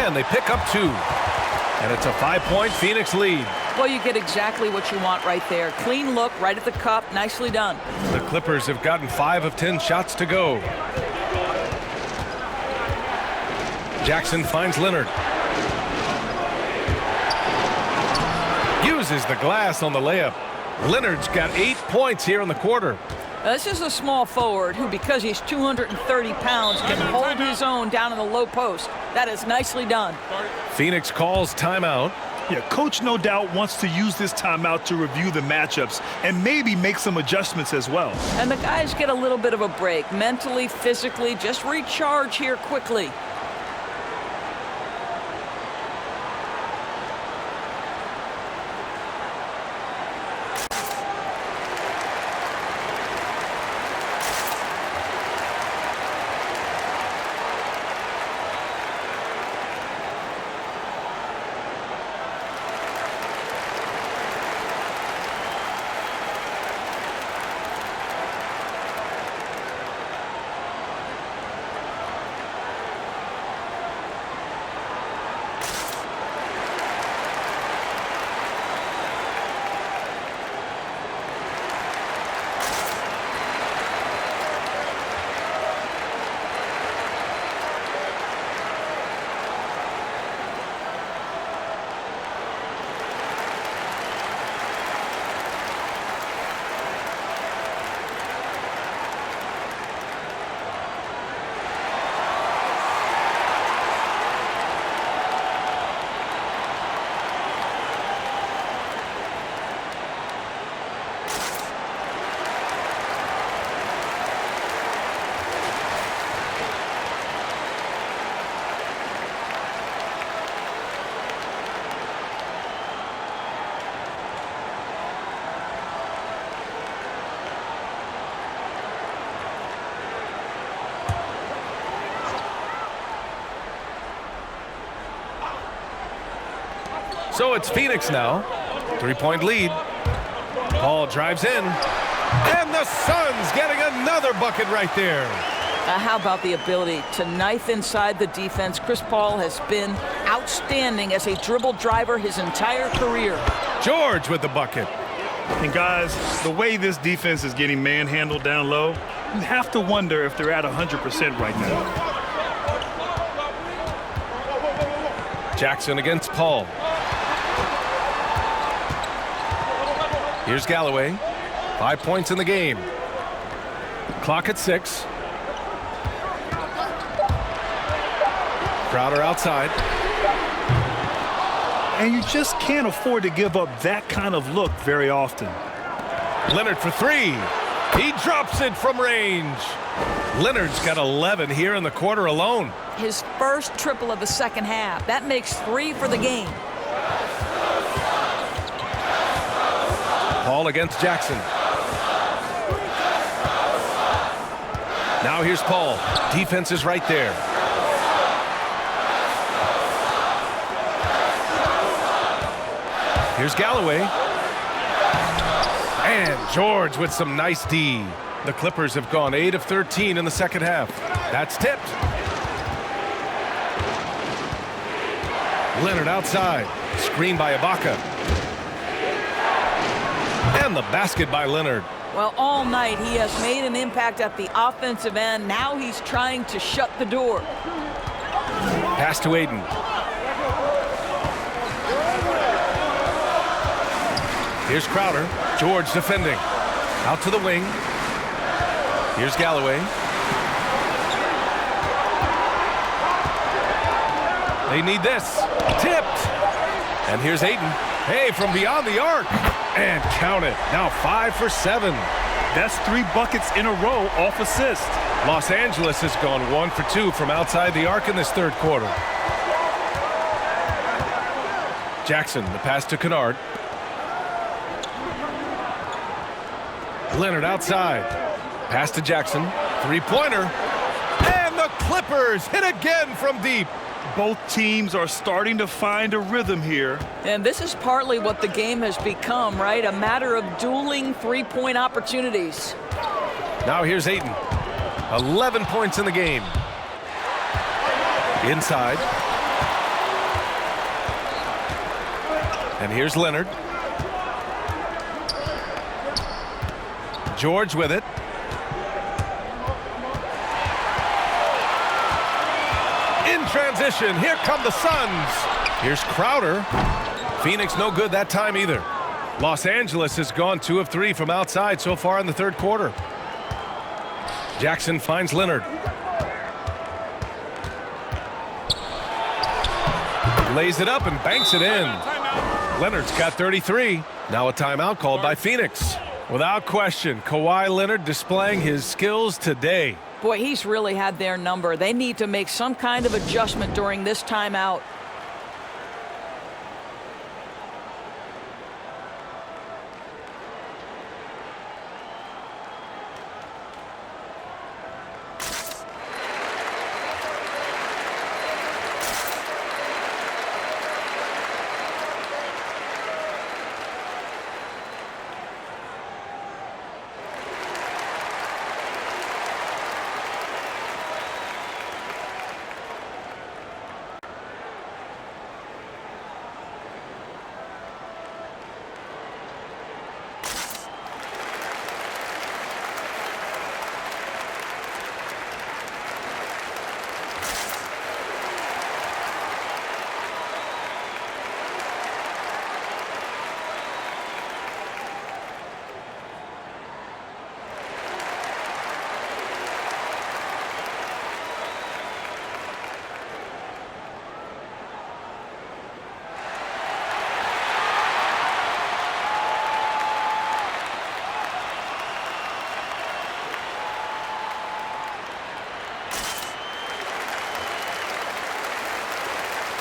And they pick up 2. And it's a 5-point Phoenix lead. Well, you get exactly what you want right there. Clean look, right at the cup. Nicely done. The Clippers have gotten 5 of 10 shots to go. Jackson finds Leonard. Uses the glass on the layup. Leonard's got 8 points here in the quarter. This is a small forward who, because he's 230 pounds, can hold his own down in the low post. That is nicely done. Phoenix calls timeout. Yeah, coach no doubt wants to use this timeout to review the matchups and maybe make some adjustments as well. And the guys get a little bit of a break, mentally, physically, just recharge here quickly. So it's Phoenix now. 3-point lead. Paul drives in. And the Suns getting another bucket right there. How about the ability to knife inside the defense? Chris Paul has been outstanding as a dribble driver his entire career. George with the bucket. And guys, the way this defense is getting manhandled down low, you have to wonder if they're at 100% right now. Jackson against Paul. Here's Galloway. 5 points in the game. Clock at 6. Crowder outside. And you just can't afford to give up that kind of look very often. Leonard for 3. He drops it from range. Leonard's got 11 here in the quarter alone. His first triple of the second half. That makes 3 for the game. Paul against Jackson. Now here's Paul. Defense is right there. Here's Galloway. And George with some nice D. The Clippers have gone 8 of 13 in the second half. That's tipped. Leonard outside. Screen by Ibaka. And the basket by Leonard. Well, all night he has made an impact at the offensive end. Now he's trying to shut the door. Pass to Aiden. Here's Crowder. George defending. Out to the wing. Here's Galloway. They need this. Tipped. And here's Aiden. Hey, from beyond the arc. And count it. Now 5 for 7. That's 3 buckets in a row off assist. Los Angeles has gone 1 for 2 from outside the arc in this third quarter. Jackson, the pass to Kennard. Leonard outside. Pass to Jackson. 3-pointer. And the Clippers hit again from deep. Both teams are starting to find a rhythm here. And this is partly what the game has become, right? A matter of dueling three-point opportunities. Now here's Aiden. 11 points in the game. Inside. And here's Leonard. George with it. In transition, here come the Suns. Here's Crowder. Phoenix no good that time either. Los Angeles has gone 2 of 3 from outside so far in the third quarter. Jackson finds Leonard. Lays it up and banks it in. Leonard's got 33. Now a timeout called by Phoenix. Without question, Kawhi Leonard displaying his skills today. Boy, he's really had their number. They need to make some kind of adjustment during this timeout.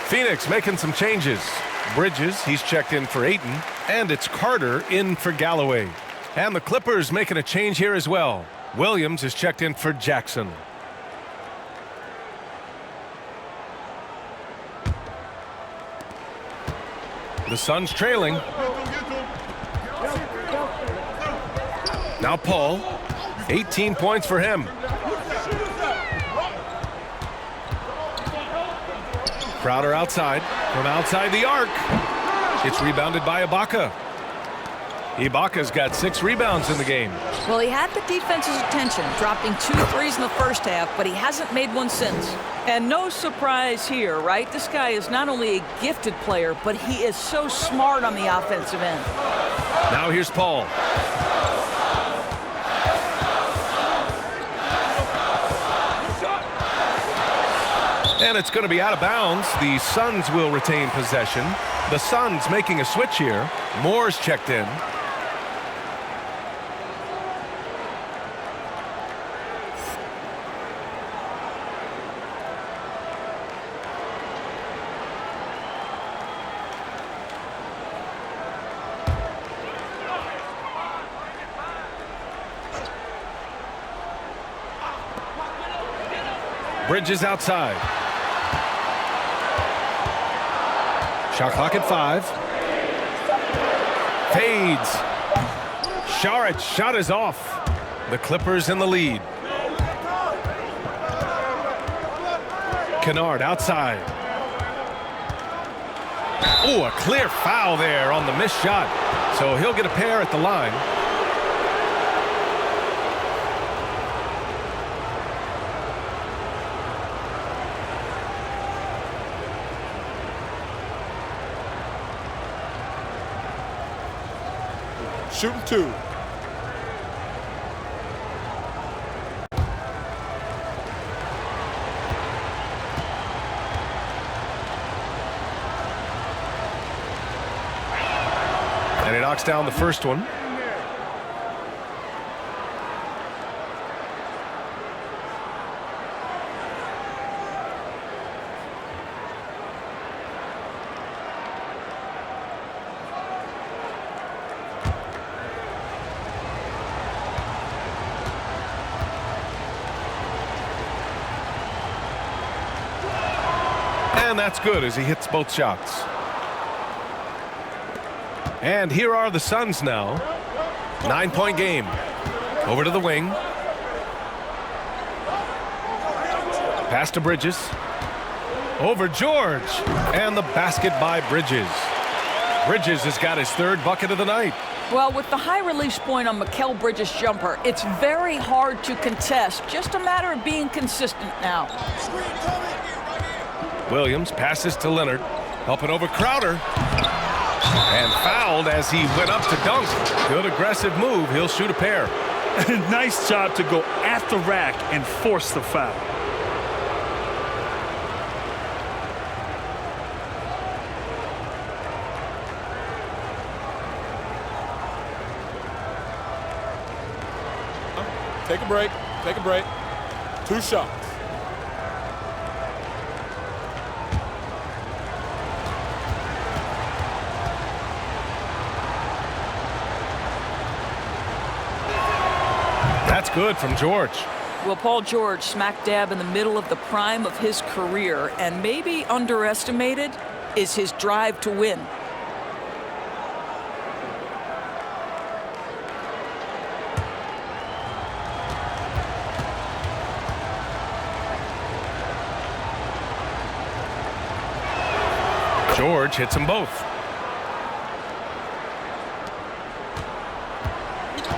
Phoenix making some changes. Bridges, he's checked in for Ayton, and it's Carter in for Galloway. And the Clippers making a change here as well. Williams is checked in for Jackson. The Suns trailing. Now Paul, 18 points for him. Crowder outside, from outside the arc. It's rebounded by Ibaka. Ibaka's got 6 rebounds in the game. Well, he had the defense's attention, dropping 2 threes in the first half, but he hasn't made one since. And no surprise here, right? This guy is not only a gifted player, but he is so smart on the offensive end. Now here's Paul. And it's going to be out of bounds. The Suns will retain possession. The Suns making a switch here. Moore's checked in. Bridges outside. Shot clock at 5. Fades. Sharic's shot is off. The Clippers in the lead. Kennard outside. Oh, a clear foul there on the missed shot. So he'll get a pair at the line. shooting 2. And he knocks down the first one. And that's good as he hits both shots. And here are the Suns now. 9-point game. Over to the wing. Pass to Bridges. Over George. And the basket by Bridges. Bridges has got his 3rd bucket of the night. Well, with the high release point on Mikal Bridges' jumper, it's very hard to contest. Just a matter of being consistent now. Williams passes to Leonard. Helping over Crowder. And fouled as he went up to dunk. Good aggressive move. He'll shoot a pair. Nice job to go at the rack and force the foul. Take a break. Take a break. 2 shots. That's good from George. Well, Paul George smack dab in the middle of the prime of his career, and maybe underestimated is his drive to win. George hits them both.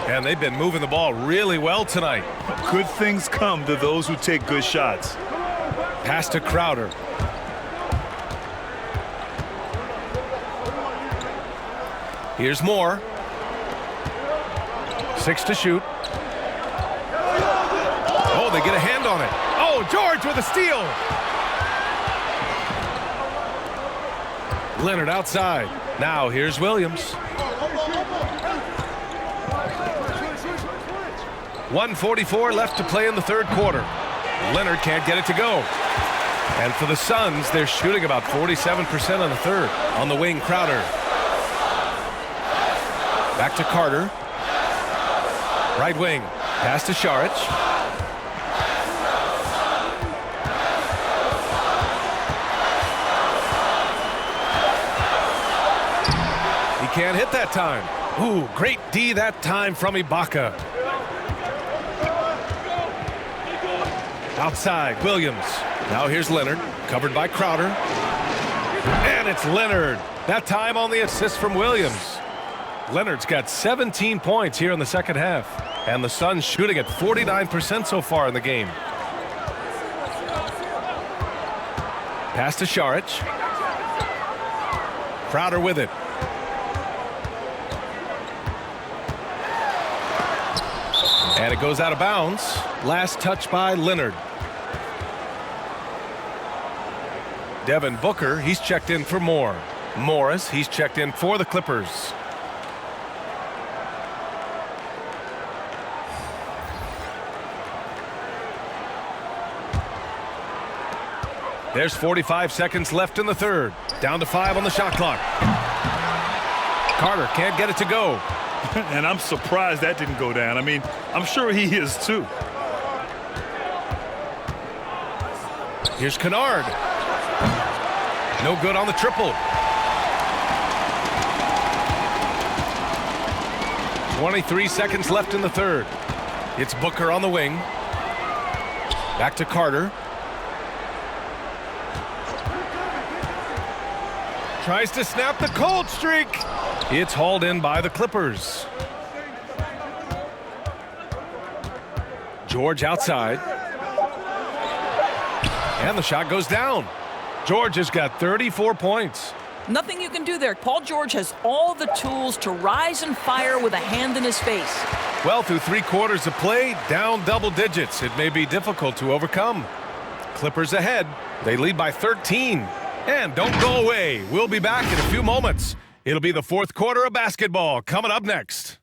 And they've been moving the ball really well tonight. Good things come to those who take good shots. Pass to Crowder. Here's Moore. 6 to shoot. Oh, they get a hand on it. Oh, George with a steal. Leonard outside. Now here's Williams. 1:44 left to play in the 3rd quarter. Leonard can't get it to go. And for the Suns, they're shooting about 47% on the 3rd. On the wing, Crowder. Back to Carter. Right wing. Pass to Šarić. He can't hit that time. Ooh, great D that time from Ibaka. Outside, Williams. Now here's Leonard, covered by Crowder. And it's Leonard. That time on the assist from Williams. Leonard's got 17 points here in the 2nd half. And the Suns shooting at 49% so far in the game. Pass to Šarić. Crowder with it. And it goes out of bounds. Last touch by Leonard. Devin Booker, he's checked in for Moore. Morris, he's checked in for the Clippers. There's 45 seconds left in the 3rd. Down to 5 on the shot clock. Carter can't get it to go. And I'm surprised that didn't go down. I mean, I'm sure he is too. Here's Kennard. No good on the triple. 23 seconds left in the 3rd. It's Booker on the wing. Back to Carter. Tries to snap the cold streak. It's hauled in by the Clippers. George outside. And the shot goes down. George has got 34 points. Nothing you can do there. Paul George has all the tools to rise and fire with a hand in his face. Well, through 3 quarters of play, down double digits. It may be difficult to overcome. Clippers ahead. They lead by 13. And don't go away. We'll be back in a few moments. It'll be the 4th quarter of basketball coming up next.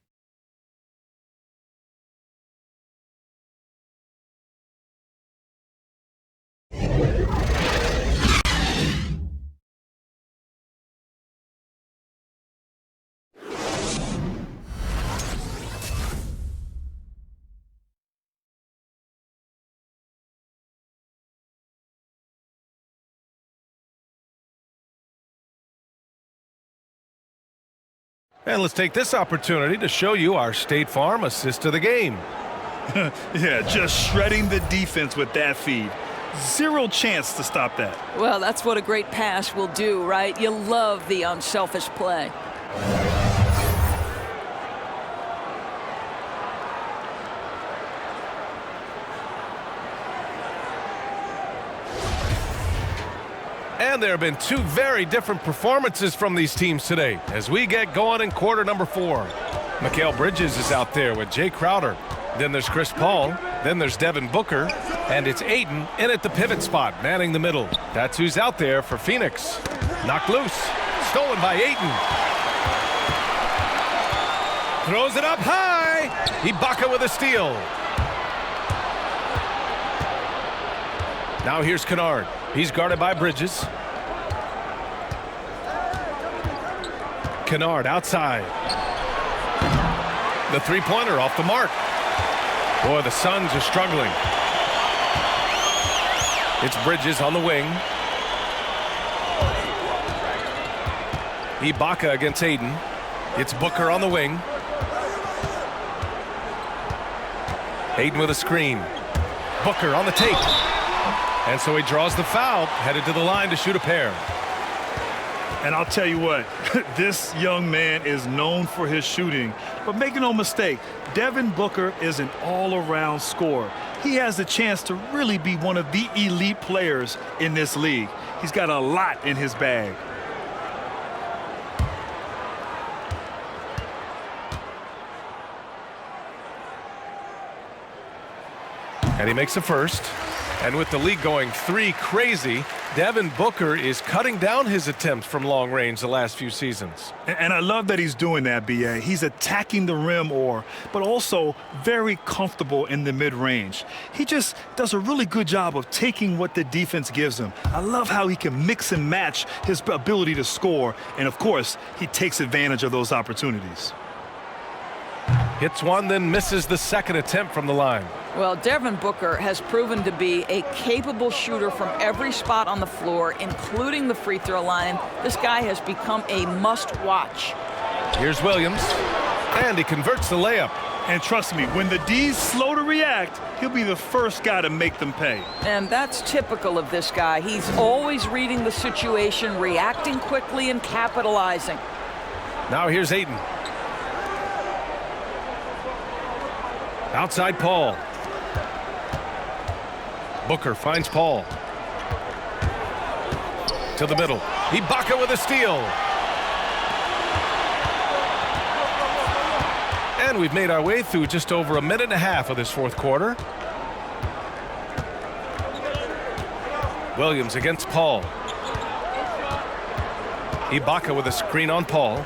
And let's take this opportunity to show you our State Farm assist of the game. Yeah, just shredding the defense with that feed. Zero chance to stop that. Well, that's what a great pass will do, right? You love the unselfish play. And there have been 2 very different performances from these teams today as we get going in quarter number 4. Mikal Bridges is out there with Jay Crowder. Then there's Chris Paul. Then there's Devin Booker. And it's Ayton in at the pivot spot, manning the middle. That's who's out there for Phoenix. Knocked loose. Stolen by Ayton. Throws it up high. Ibaka with a steal. Now here's Kennard. He's guarded by Bridges. Kennard outside. The three-pointer off the mark. Boy, the Suns are struggling. It's Bridges on the wing. Ibaka against Ayton. It's Booker on the wing. Ayton with a screen. Booker on the take. And so he draws the foul, headed to the line to shoot a pair. And I'll tell you what, this young man is known for his shooting. But make no mistake, Devin Booker is an all-around scorer. He has the chance to really be one of the elite players in this league. He's got a lot in his bag. And he makes the first. And with the league going 3 crazy, Devin Booker is cutting down his attempts from long range the last few seasons. And I love that he's doing that, B.A. He's attacking the rim but also very comfortable in the mid-range. He just does a really good job of taking what the defense gives him. I love how he can mix and match his ability to score. And, of course, he takes advantage of those opportunities. Hits one, then misses the second attempt from the line. Well, Devin Booker has proven to be a capable shooter from every spot on the floor, including the free throw line. This guy has become a must-watch. Here's Williams, and he converts the layup. And trust me, when the D's slow to react, he'll be the first guy to make them pay. And that's typical of this guy. He's always reading the situation, reacting quickly, and capitalizing. Now here's Ayton. Outside Paul. Booker finds Paul. To the middle. Ibaka with a steal. And we've made our way through just over a minute and a half of this 4th quarter. Williams against Paul. Ibaka with a screen on Paul.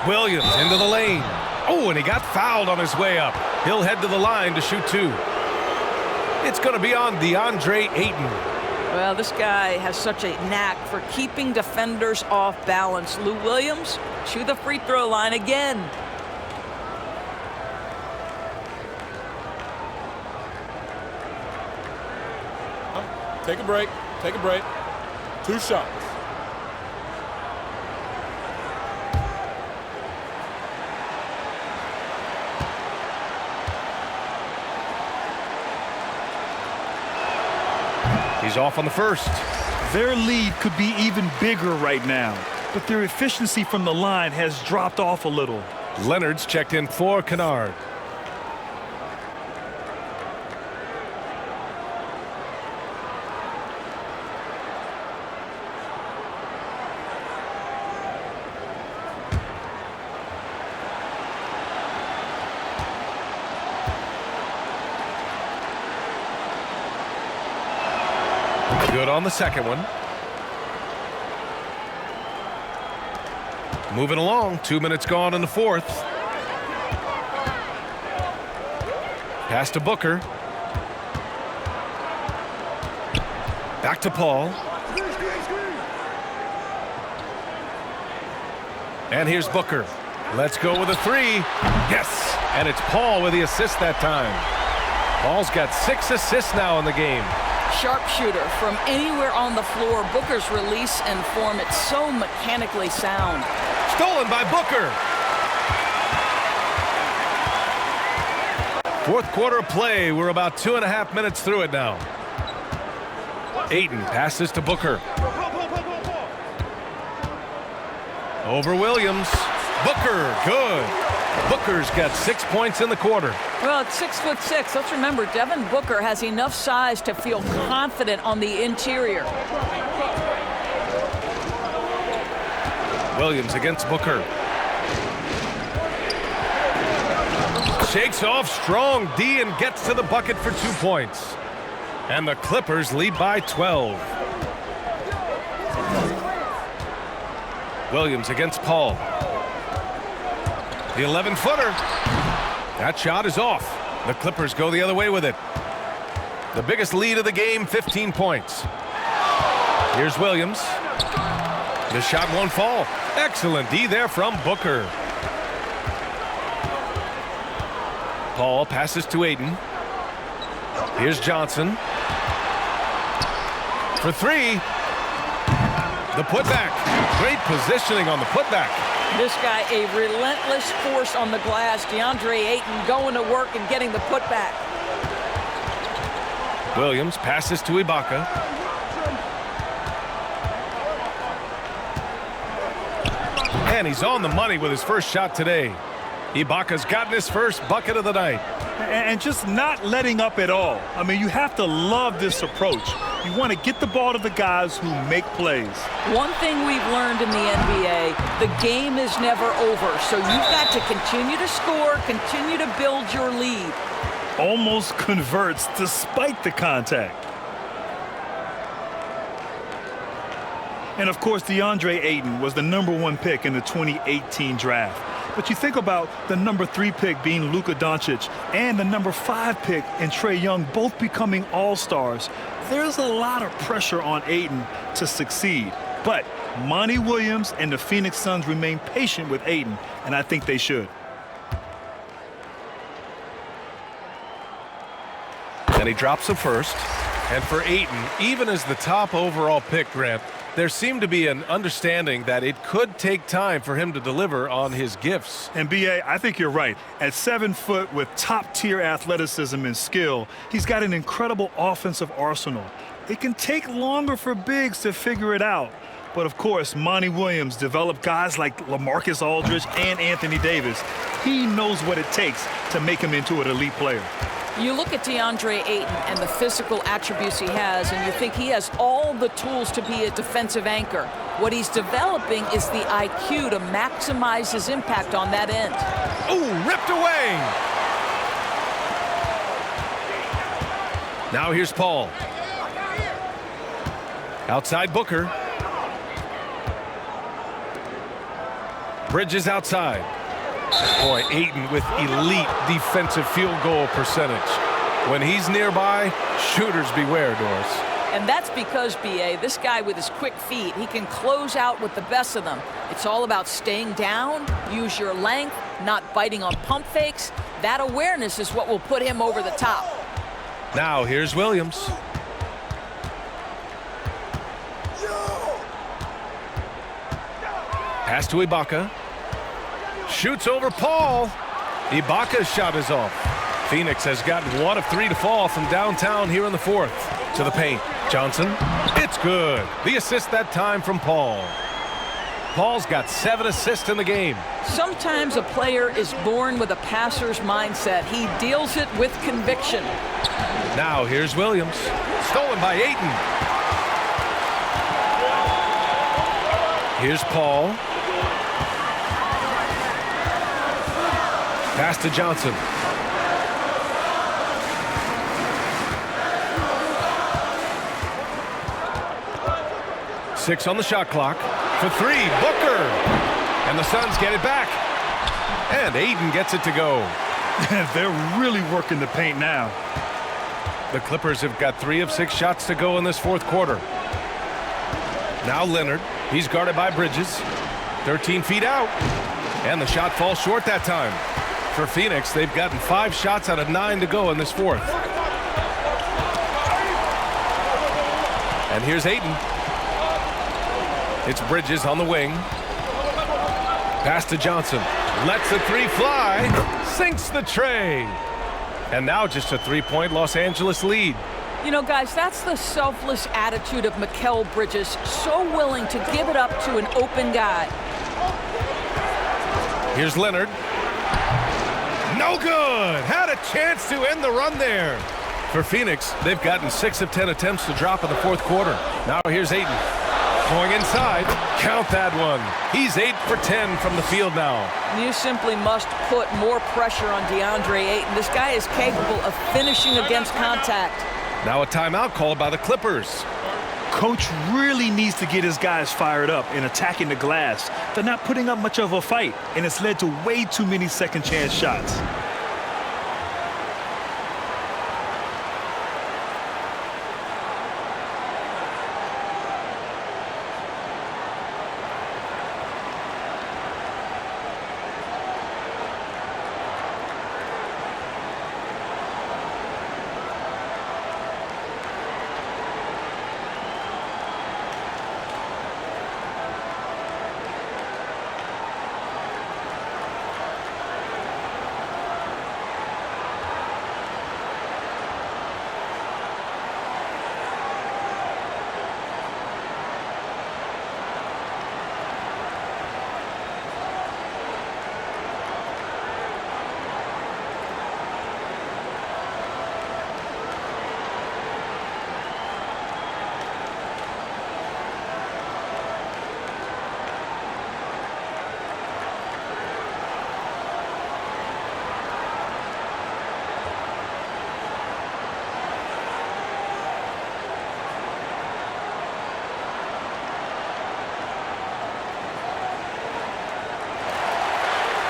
Williams into the lane. Oh, and he got fouled on his way up. He'll head to the line to shoot 2. It's going to be on DeAndre Ayton. Well, this guy has such a knack for keeping defenders off balance. Lou Williams to the free throw line again. Take a break. Take a break. 2 shots. He's off on the first. Their lead could be even bigger right now, but their efficiency from the line has dropped off a little. Leonard's checked in for Kennard. Good on the second one. Moving along, 2 minutes gone in the fourth. Pass to Booker. Back to Paul. And here's Booker. Let's go with a three. Yes! And it's Paul with the assist that time. Paul's got 6 assists now in the game. Sharpshooter from anywhere on the floor. Booker's release and form, it's so mechanically sound. Stolen by Booker. Fourth quarter of play. We're about 2.5 minutes through it now. Ayton passes to Booker. Over Williams. Booker, good. Booker's got 6 points in the quarter. Well, it's 6'6". Let's remember, Devin Booker has enough size to feel confident on the interior. Williams against Booker. Shakes off strong D and gets to the bucket for 2 points. And the Clippers lead by 12. Williams against Paul. The 11-footer. That shot is off. The Clippers go the other way with it. The biggest lead of the game, 15 points. Here's Williams. The shot won't fall. Excellent D there from Booker. Paul passes to Ayton. Here's Johnson. For three. The putback. Great positioning on the putback. This guy, a relentless force on the glass. DeAndre Ayton going to work and getting the putback. Williams passes to Ibaka. And he's on the money with his first shot today. Ibaka's gotten his first bucket of the night. And just not letting up at all. I mean, you have to love this approach. You want to get the ball to the guys who make plays. One thing we've learned in the NBA, the game is never over. So you've got to continue to score, continue to build your lead. Almost converts despite the contact. And of course, DeAndre Ayton was the #1 pick in the 2018 draft. But you think about the #3 pick being Luka Doncic and the #5 pick in Trae Young both becoming all-stars. There's a lot of pressure on Ayton to succeed. But Monty Williams and the Phoenix Suns remain patient with Ayton, and I think they should. And he drops a first. And for Ayton, even as the top overall pick, Grant, there seemed to be an understanding that it could take time for him to deliver on his gifts. And B.A., I think you're right. At 7 foot with top-tier athleticism and skill, he's got an incredible offensive arsenal. It can take longer for bigs to figure it out. But, of course, Monty Williams developed guys like LaMarcus Aldridge and Anthony Davis. He knows what it takes to make him into an elite player. You look at DeAndre Ayton and the physical attributes he has, and you think he has all the tools to be a defensive anchor. What he's developing is the IQ to maximize his impact on that end. Ooh, ripped away. Now here's Paul. Outside Booker. Bridges outside. Boy, Ayton with elite defensive field goal percentage. When he's nearby, shooters beware, Doris. And that's because, B.A., this guy with his quick feet, he can close out with the best of them. It's all about staying down, use your length, not biting on pump fakes. That awareness is what will put him over the top. Now here's Williams. Pass to Ibaka. Shoots over Paul. Ibaka's shot is off. Phoenix has gotten 1 of 3 to fall from downtown here in the fourth. To the paint. Johnson. It's good. The assist that time from Paul. Paul's got 7 assists in the game. Sometimes a player is born with a passer's mindset. He deals it with conviction. Now here's Williams. Stolen by Ayton. Here's Paul. Pass to Johnson. 6 on the shot clock. For 3, Booker. And the Suns get it back. And Ayton gets it to go. They're really working the paint now. The Clippers have got 3 of 6 shots to go in this fourth quarter. Now Leonard. He's guarded by Bridges. 13 feet out. And the shot falls short that time. For Phoenix, they've gotten 5 shots out of 9 to go in this fourth. And here's Ayton. It's Bridges on the wing. Pass to Johnson. Lets the 3 fly. Sinks the tray. And now just a 3-point Los Angeles lead. You know, guys, that's the selfless attitude of Mikal Bridges. So willing to give it up to an open guy. Here's Leonard. No good. Had a chance to end the run there. For Phoenix, they've gotten 6 of 10 attempts to drop in the fourth quarter. Now here's Ayton. Going inside. Count that one. He's 8 for 10 from the field now. You simply must put more pressure on DeAndre Ayton. This guy is capable of finishing against contact. Now a timeout called by the Clippers. Coach really needs to get his guys fired up in attacking the glass. They're not putting up much of a fight, and it's led to way too many second chance shots.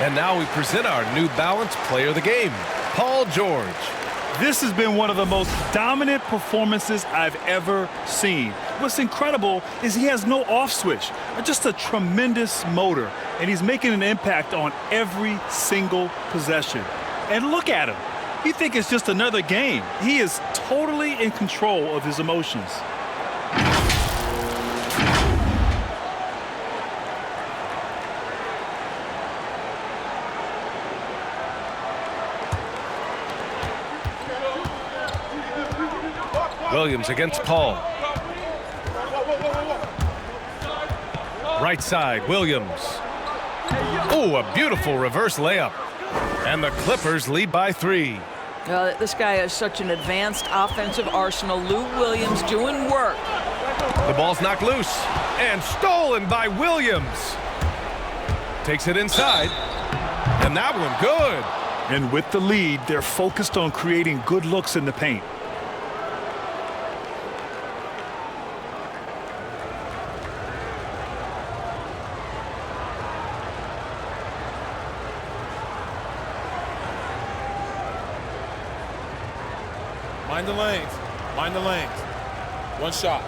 And now we present our New Balance Player of the Game, Paul George. This has been one of the most dominant performances I've ever seen. What's incredible is he has no off switch, just a tremendous motor, and he's making an impact on every single possession. And look at him. You think it's just another game. He is totally in control of his emotions. Williams against Paul. Right side, Williams. Oh, a beautiful reverse layup. And the Clippers lead by 3. This guy has such an advanced offensive arsenal. Lou Williams doing work. The ball's knocked loose and stolen by Williams. Takes it inside. And that one good. And with the lead, they're focused on creating good looks in the paint. Mind the lanes. Mind the lanes. One shot.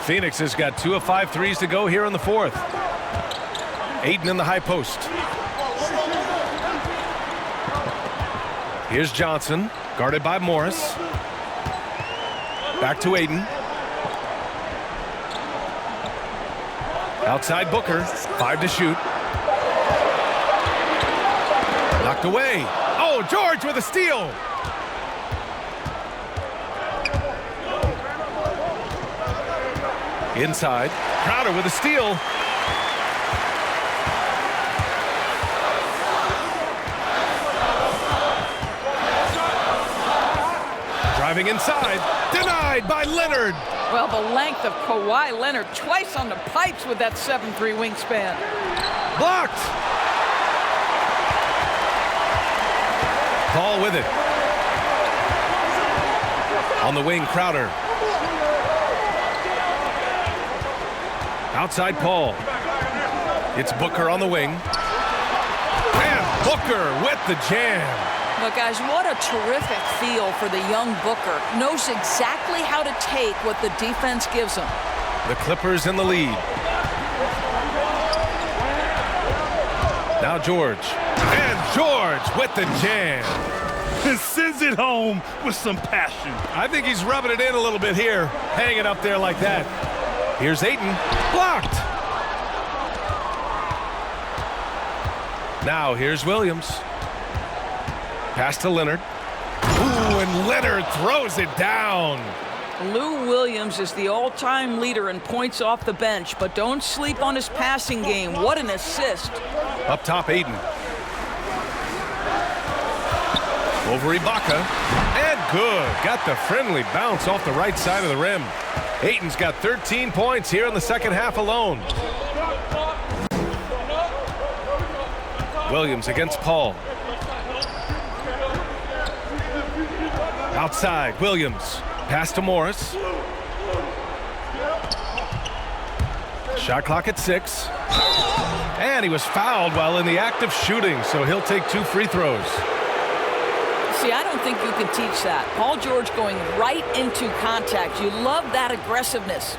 Phoenix has got 2 of 5 threes to go here in the fourth. Ayton in the high post. Here's Johnson, guarded by Morris. Back to Ayton. Outside Booker, 5 to shoot. Knocked away. Oh, George with a steal. Inside, Crowder with a steal. Driving inside, denied by Leonard. Well, the length of Kawhi Leonard twice on the pipes with that 7'3" wingspan. Blocked. Paul with it. On the wing, Crowder. Outside Paul. It's Booker on the wing. And Booker with the jam. But guys, what a terrific feel for the young Booker. Knows exactly how to take what the defense gives him. The Clippers in the lead. Now George. And George with the jam. And sends it home with some passion. I think he's rubbing it in a little bit here, hanging up there like that. Here's Ayton. Blocked. Now here's Williams. Pass to Leonard. Ooh, and Leonard throws it down. Lou Williams is the all-time leader in points off the bench, but don't sleep on his passing game. What an assist. Up top, Ayton. Over Ibaka. And good. Got the friendly bounce off the right side of the rim. Ayton's got 13 points here in the second half alone. Williams against Paul. Outside, Williams. Pass to Morris. Shot clock at 6. And he was fouled while in the act of shooting, so he'll take 2 free throws. See, I don't think you can teach that. Paul George going right into contact. You love that aggressiveness.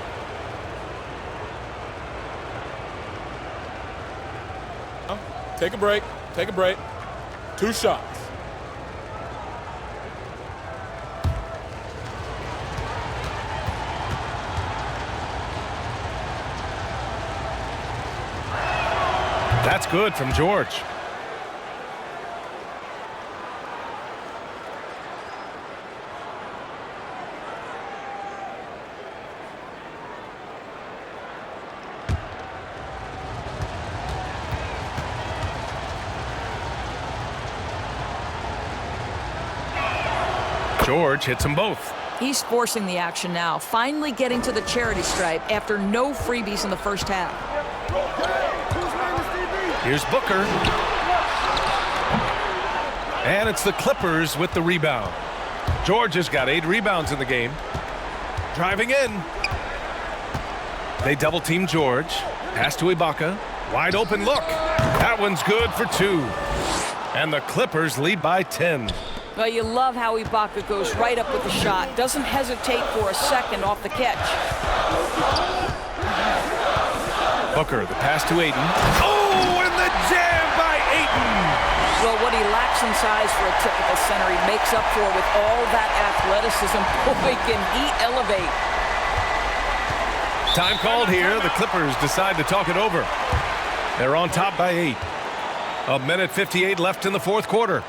Take a break. Take a break. 2 shots. That's good from George. George hits them both. He's forcing the action now, finally getting to the charity stripe after no freebies in the first half. Here's Booker. And it's the Clippers with the rebound. George has got 8 rebounds in the game. Driving in. They double team George. Pass to Ibaka. Wide open look. That one's good for 2. And the Clippers lead by 10. Well, you love how Ibaka goes right up with the shot. Doesn't hesitate for a second off the catch. Booker, the pass to Ayton. Oh, and the jam by Ayton! Well, what he lacks in size for a typical center, he makes up for with all that athleticism. Boy, can he elevate. Time called here. The Clippers decide to talk it over. They're on top by 8. 1:58 left in the fourth quarter.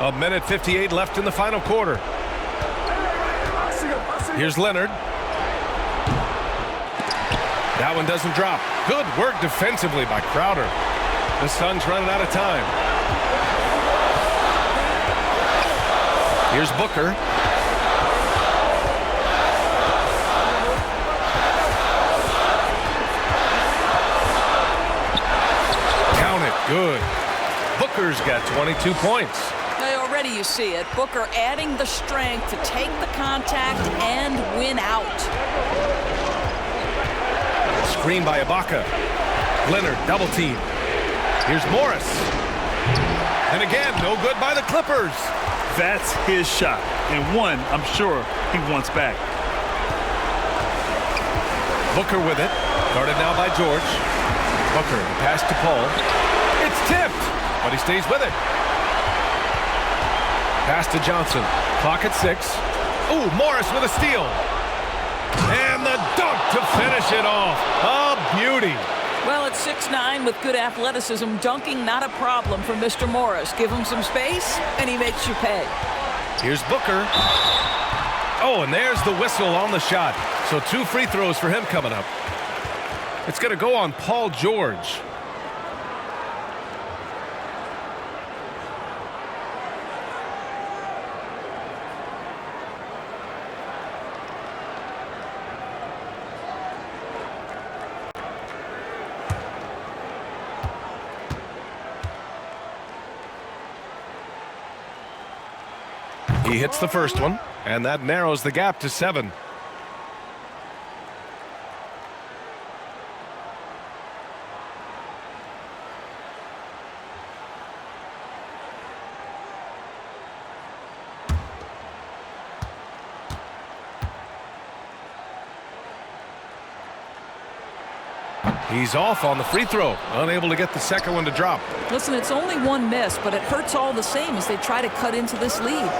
A minute 58 left in the final quarter. Here's Leonard. That one doesn't drop. Good work defensively by Crowder. The Suns running out of time. Here's Booker. Count it. Good. Booker's got 22 points. Already you see it. Booker adding the strength to take the contact and win out. Screen by Ibaka. Leonard double team. Here's Morris. And again, no good by the Clippers. That's his shot. And one, I'm sure he wants back. Booker with it. Guarded now by George. Booker, the pass to Paul. It's tipped, but he stays with it. Pass to Johnson. Clock at 6. Ooh, Morris with a steal. And the dunk to finish it off. A beauty. Well, at 6'9" with good athleticism, dunking not a problem for Mr. Morris. Give him some space, and he makes you pay. Here's Booker. Oh, and there's the whistle on the shot. So 2 free throws for him coming up. It's going to go on Paul George. He hits the first one, and that narrows the gap to 7. He's off on the free throw, unable to get the second one to drop. Listen, it's only one miss, but it hurts all the same as they try to cut into this lead.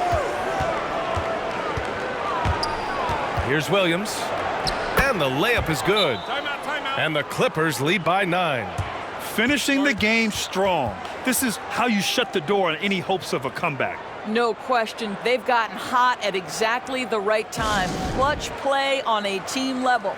Here's Williams. And the layup is good. Timeout, timeout. And the Clippers lead by 9. Finishing the game strong. This is how you shut the door on any hopes of a comeback. No question. They've gotten hot at exactly the right time. Clutch play on a team level.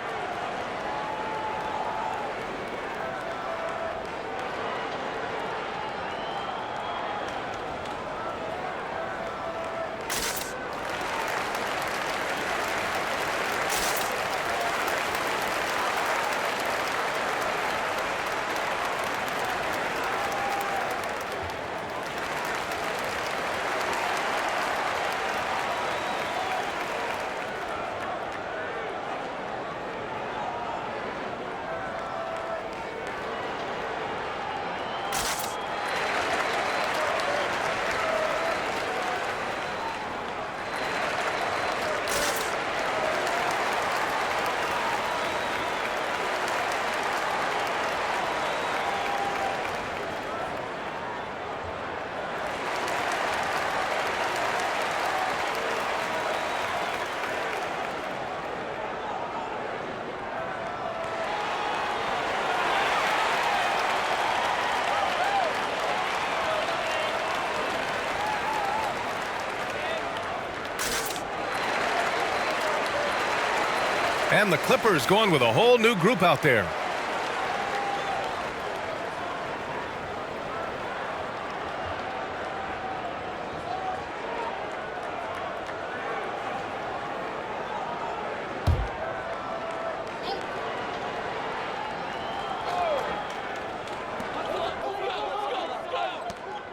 And the Clippers going with a whole new group out there.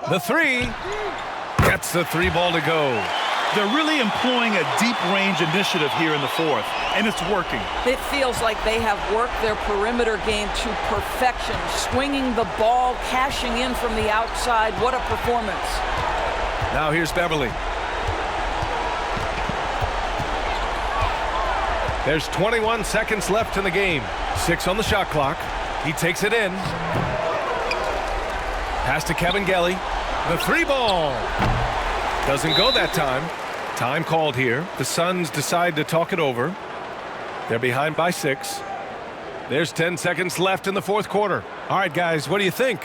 The three. Gets the 3 ball to go. They're really employing a deep-range initiative here in the fourth, and it's working. It feels like they have worked their perimeter game to perfection, swinging the ball, cashing in from the outside. What a performance. Now here's Beverly. There's 21 seconds left in the game. 6 on the shot clock. He takes it in. Pass to Kevin Gelly. The 3 ball. Doesn't go that time. Time called here. The Suns decide to talk it over. They're behind by 6. There's 10 seconds left in the fourth quarter. All right, guys, what do you think?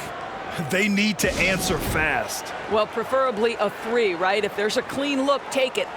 They need to answer fast. Well, preferably a 3, right? If there's a clean look, take it.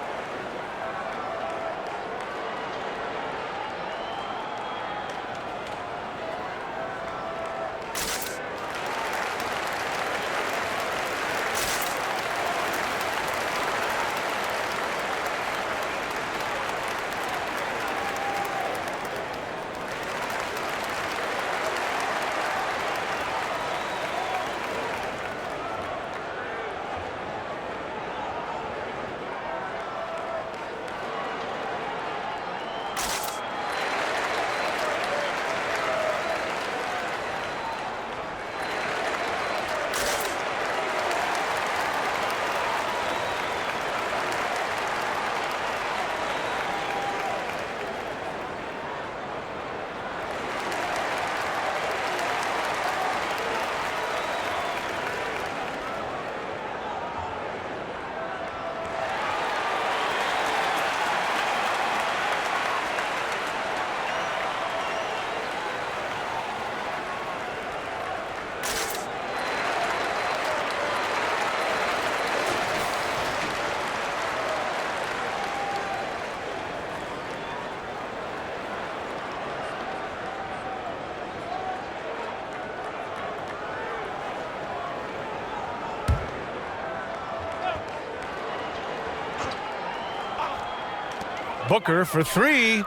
Booker for 3.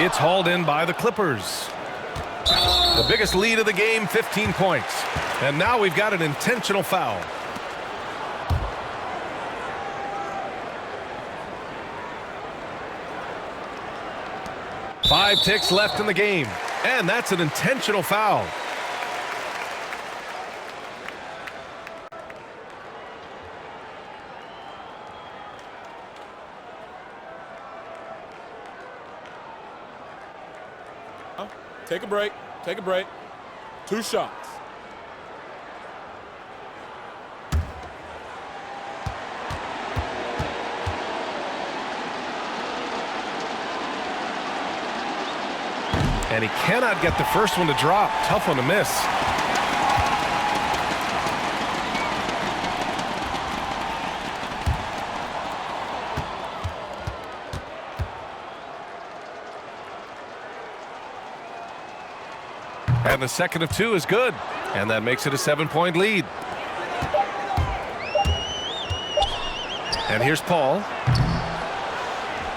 It's hauled in by the Clippers. The biggest lead of the game, 15 points. And now we've got an intentional foul. Five ticks left in the game. And that's an intentional foul. Take a break. Take a break. 2 shots. And he cannot get the first one to drop. Tough one to miss. And the second of 2 is good. And that makes it a 7-point lead. And here's Paul.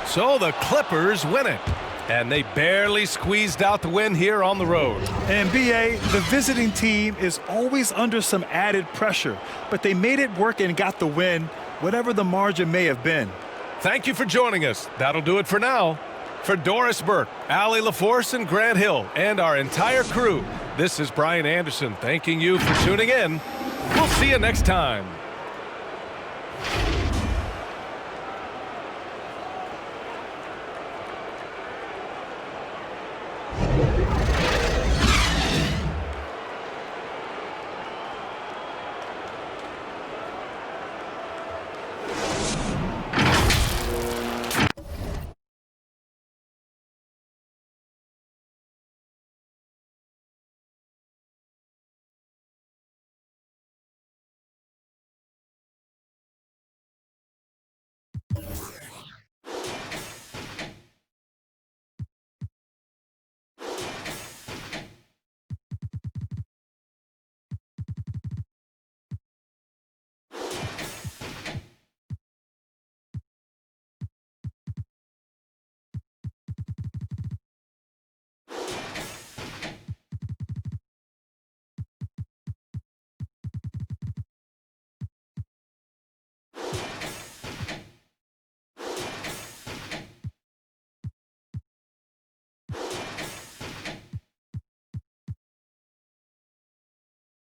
So the Clippers win it. And they barely squeezed out the win here on the road. And B.A., the visiting team is always under some added pressure. But they made it work and got the win, whatever the margin may have been. Thank you for joining us. That'll do it for now. For Doris Burke, Allie LaForce, and Grant Hill, and our entire crew, this is Brian Anderson thanking you for tuning in. We'll see you next time. You